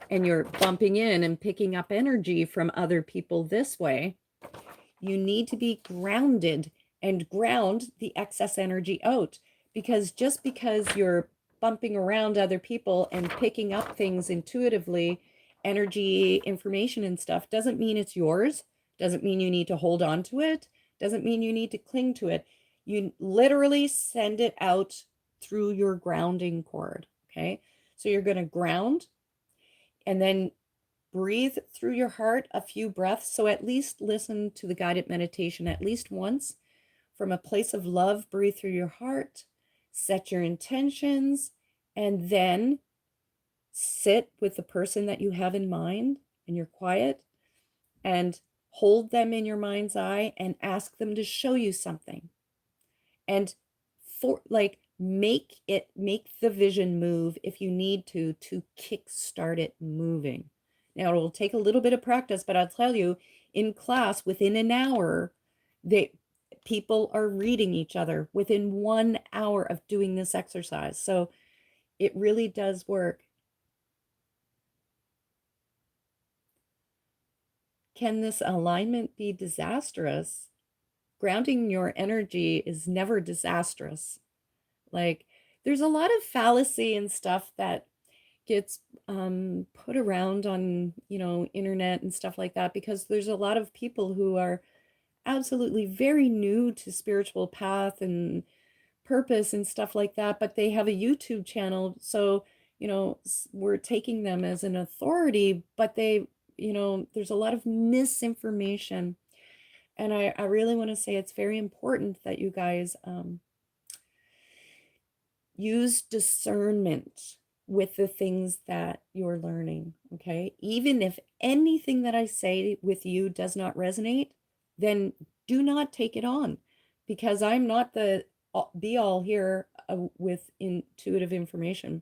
and you're bumping in and picking up energy from other people this way, you need to be grounded and ground the excess energy out. Because just because you're bumping around other people and picking up things intuitively, energy, information, and stuff, doesn't mean it's yours, doesn't mean you need to hold on to it, doesn't mean you need to cling to it. You literally send it out through your grounding cord. Okay. So you're going to ground and then breathe through your heart a few breaths. So at least listen to the guided meditation at least once from a place of love. Breathe through your heart, set your intentions, and then sit with the person that you have in mind and you're quiet and hold them in your mind's eye and ask them to show you something. And for like make the vision move if you need to kick start it moving. Now it will take a little bit of practice, but I'll tell you, in class within an hour, they people are reading each other within 1 hour of doing this exercise. So it really does work. Can this alignment be disastrous? Grounding your energy is never disastrous. Like there's a lot of fallacy and stuff that gets put around on, internet and stuff like that, because there's a lot of people who are absolutely very new to spiritual path and purpose and stuff like that, but they have a YouTube channel. So, we're taking them as an authority, but there's a lot of misinformation. And I really want to say it's very important that you guys use discernment with the things that you're learning, okay? Even if anything that I say with you does not resonate, then do not take it on, because I'm not the be all here with intuitive information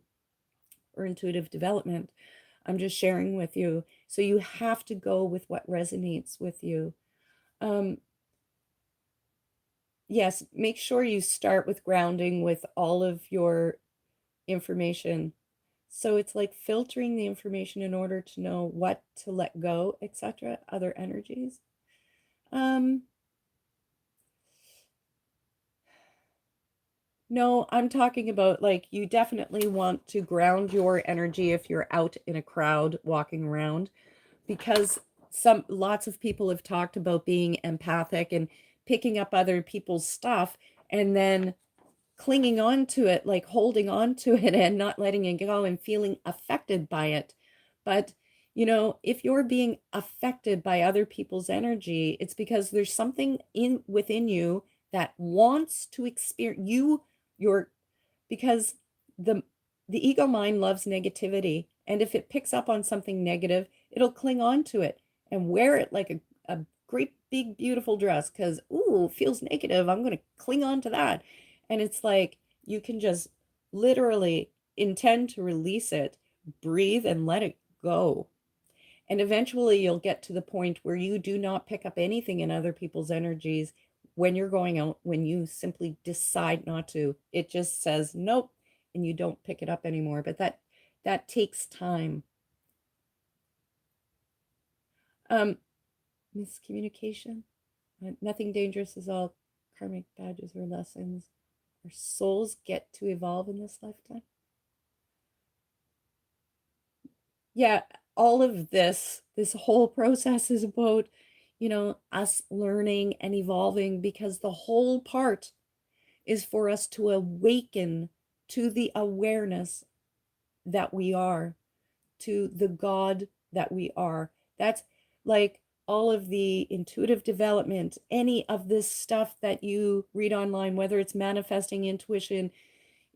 or intuitive development. I'm just sharing with you. So you have to go with what resonates with you. Um, yes, make sure you start with grounding with all of your information. So it's like filtering the information in order to know what to let go, etc., other energies. Um, No, I'm talking about like you definitely want to ground your energy if you're out in a crowd walking around, because some lots of people have talked about being empathic and picking up other people's stuff and then clinging on to it, like holding on to it and not letting it go and feeling affected by it. But, if you're being affected by other people's energy, it's because there's something in within you that wants to experience your because the the ego mind loves negativity, and if it picks up on something negative, it'll cling on to it and wear it like a great big beautiful dress because ooh, feels negative, I'm going to cling on to that. And it's like you can just literally intend to release it, breathe and let it go, and eventually you'll get to the point where you do not pick up anything in other people's energies when you're going out, when you simply decide not to. It just says nope, and you don't pick it up anymore. But that takes time. Um, Miscommunication. Nothing dangerous is all karmic badges or lessons. Our souls get to evolve in this lifetime. Yeah, all of this whole process is about, us learning and evolving, because the whole part is for us to awaken to the awareness that we are, to the God that we are. That's like all of the intuitive development, any of this stuff that you read online, whether it's manifesting, intuition,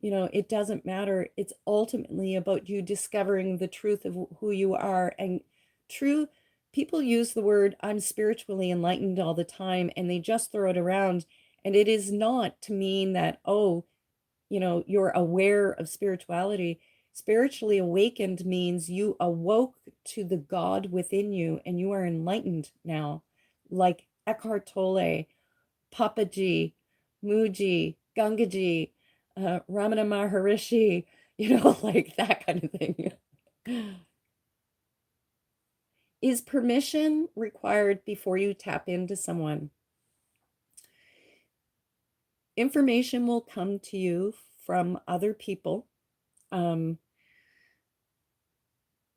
it doesn't matter. It's ultimately about you discovering the truth of who you are. And true, people use the word I'm spiritually enlightened all the time, and they just throw it around. And it is not to mean that, oh, you're aware of spirituality. Spiritually awakened means you awoke to the God within you and you are enlightened now, like Eckhart Tolle, Papaji, Muji, Gangaji, Ramana Maharishi, like that kind of thing. Is permission required before you tap into someone? Information will come to you from other people, um,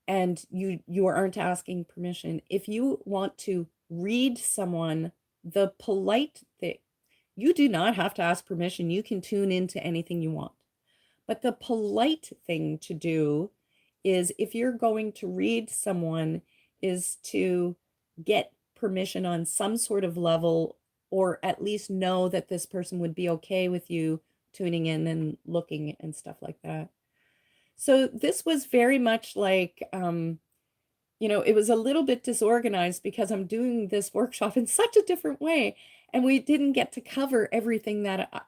and you aren't asking permission. If you want to read someone, the polite thing, you do not have to ask permission. You can tune into anything you want. But the polite thing to do is, if you're going to read someone, is to get permission on some sort of level, or at least know that this person would be okay with you tuning in and looking and stuff like that. So this was very much like, it was a little bit disorganized because I'm doing this workshop in such a different way. And we didn't get to cover everything that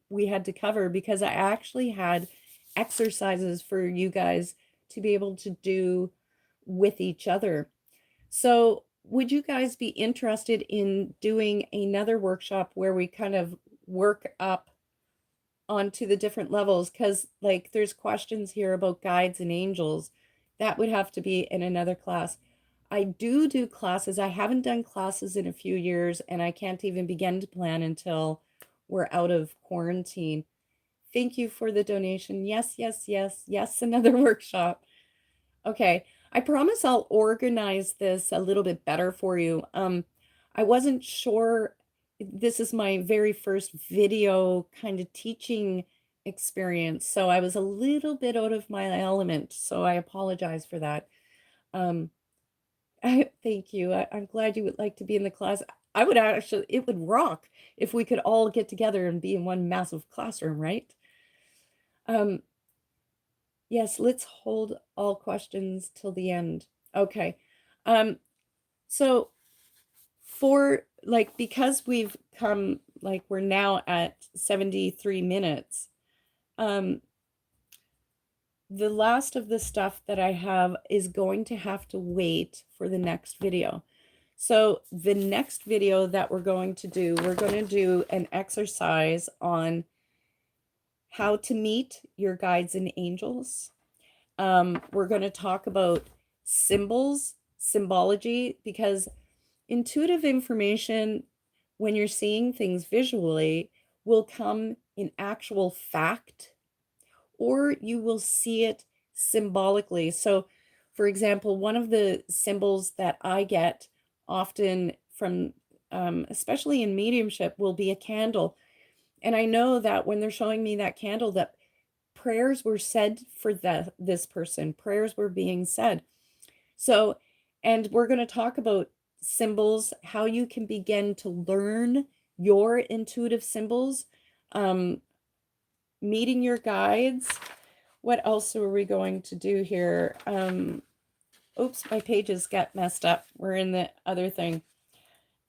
we had to cover, because I actually had exercises for you guys to be able to do with each other. So would you guys be interested in doing another workshop where we kind of work up onto the different levels? Because like there's questions here about guides and angels. That would have to be in another class. I do classes. I haven't done classes in a few years, and I can't even begin to plan until we're out of quarantine. Thank you for the donation. Yes, yes, yes, yes, another workshop. Okay, I promise I'll organize this a little bit better for you. I wasn't sure. This is my very first video kind of teaching experience, so I was a little bit out of my element, so I apologize for that. Um, Thank you. I'm glad you would like to be in the class. I would actually, it would rock if we could all get together and be in one massive classroom, right? Um, yes, let's hold all questions till the end. Okay. Um, so for like, because we've come, like we're now at 73 minutes, um, the last of the stuff that I have is going to have to wait for the next video. So the next video that we're going to do an exercise on how to meet your guides and angels. We're going to talk about symbols, symbology, because intuitive information, when you're seeing things visually, will come in actual fact, or you will see it symbolically. So, for example, one of the symbols that I get often from, especially in mediumship, will be a candle. And I know that when they're showing me that candle, that prayers were said for this person, prayers were being said. So, and we're going to talk about symbols, how you can begin to learn your intuitive symbols, um, meeting your guides. What else are we going to do here? Oops, my pages got messed up. We're in the other thing.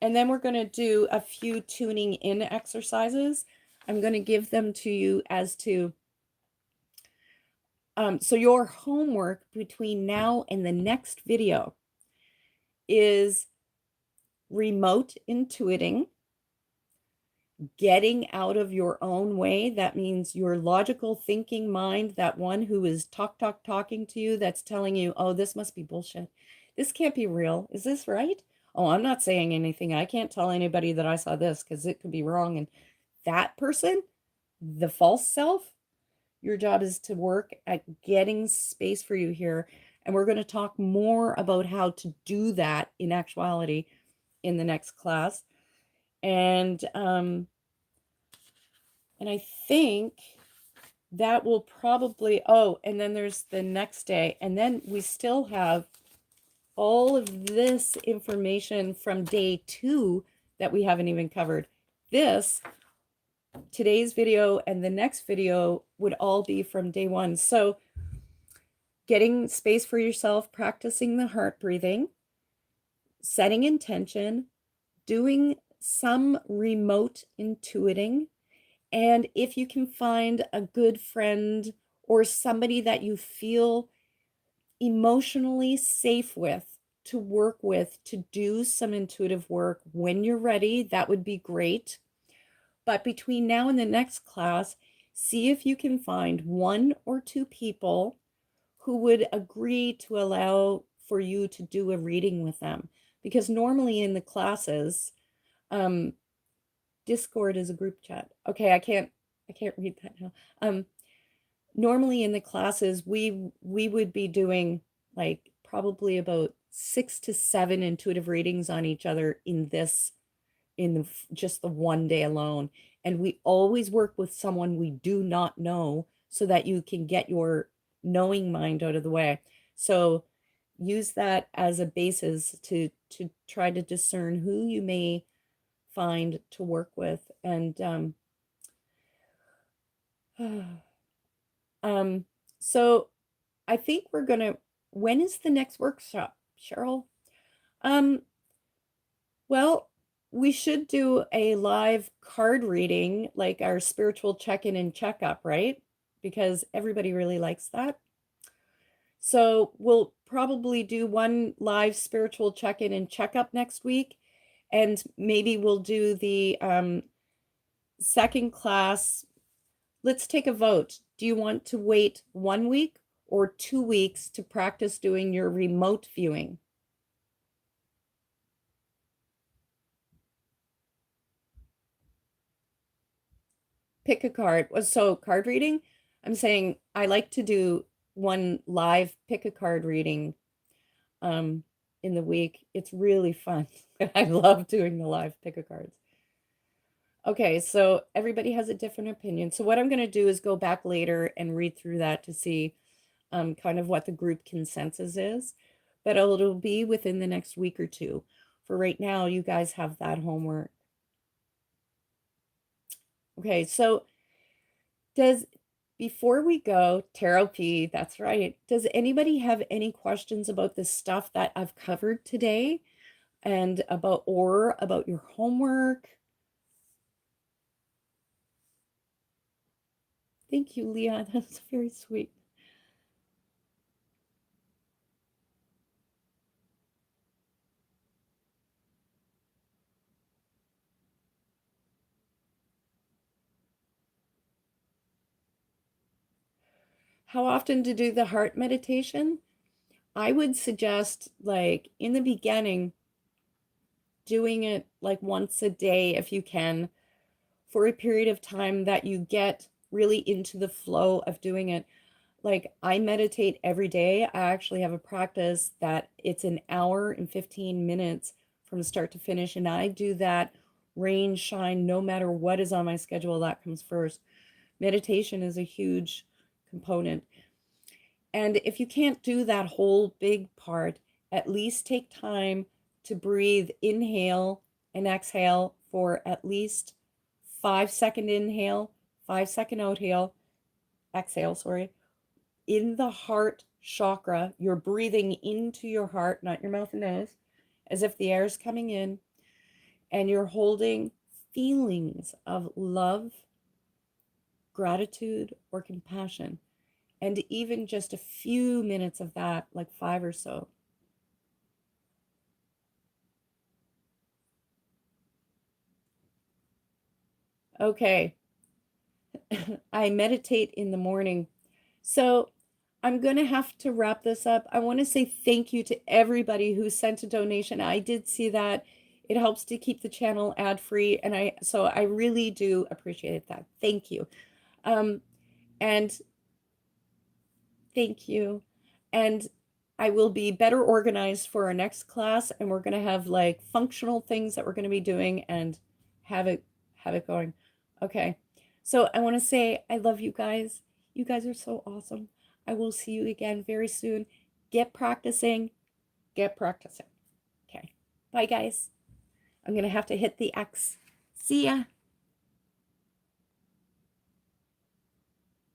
And then we're going to do a few tuning in exercises. I'm going to give them to you as to, so your homework between now and the next video is remote intuiting, getting out of your own way. That means your logical thinking mind, that one who is talking to you, that's telling you, oh, this must be bullshit. This can't be real. Is this right? Oh, I'm not saying anything. I can't tell anybody that I saw this because it could be wrong. And that person, the false self, your job is to work at getting space for you here. And we're going to talk more about how to do that in actuality in the next class. And I think that will probably, oh, and then there's the next day. And then we still have all of this information from day 2 that we haven't even covered. Today's video and the next video would all be from day 1. So getting space for yourself, practicing the heart breathing, setting intention, doing some remote intuiting. And if you can find a good friend or somebody that you feel emotionally safe with to work with, to do some intuitive work when you're ready, that would be great. But between now and the next class, see if you can find 1 or 2 people who would agree to allow for you to do a reading with them. Because normally in the classes, Discord is a group chat. Okay, I can't read that now. Normally in the classes, we would be doing like probably about 6 to 7 intuitive readings on each other in just the one day alone. And we always work with someone we do not know so that you can get your knowing mind out of the way. So use that as a basis to try to discern who you may find to work with. And so I think we're gonna, when is the next workshop, Cheryl? Um, well, we should do a live card reading, like our spiritual check-in and checkup, right? Because everybody really likes that. So we'll probably do one live spiritual check-in and checkup next week. And maybe we'll do the second class. Let's take a vote. Do you want to wait 1 week or 2 weeks to practice doing your remote viewing? Pick a card. So card reading, I'm saying I like to do one live pick a card reading in the week. It's really fun. I love doing the live pick a cards. Okay, so everybody has a different opinion. So what I'm going to do is go back later and read through that to see kind of what the group consensus is. But it'll be within the next week or 2. For right now, you guys have that homework. Okay, so before we go, Tarot P, that's right. Does anybody have any questions about the stuff that I've covered today and about your homework? Thank you, Leah. That's very sweet. How often to do the heart meditation? I would suggest, like, in the beginning, doing it like once a day if you can for a period of time that you get really into the flow of doing it. Like I meditate every day. I actually have a practice that it's an hour and 15 minutes from start to finish. And I do that rain, shine, no matter what is on my schedule, that comes first. Meditation is a huge component. And if you can't do that whole big part, at least take time to breathe, inhale and exhale for at least 5 second inhale, 5 second exhale, sorry. In the heart chakra, you're breathing into your heart, not your mouth and nose, as if the air is coming in, and you're holding feelings of love, gratitude, or compassion. And even just a few minutes of that, like 5 or so. Okay, I meditate in the morning. So I'm going to have to wrap this up. I want to say thank you to everybody who sent a donation. I did see that. It helps to keep the channel ad free. And I really do appreciate that. Thank you. And thank you. And I will be better organized for our next class, and we're going to have like functional things that we're going to be doing and have it going. Okay. So I want to say I love you guys. You guys are so awesome. I will see you again very soon. Get practicing. Get practicing. Okay. Bye guys. I'm going to have to hit the X. See ya.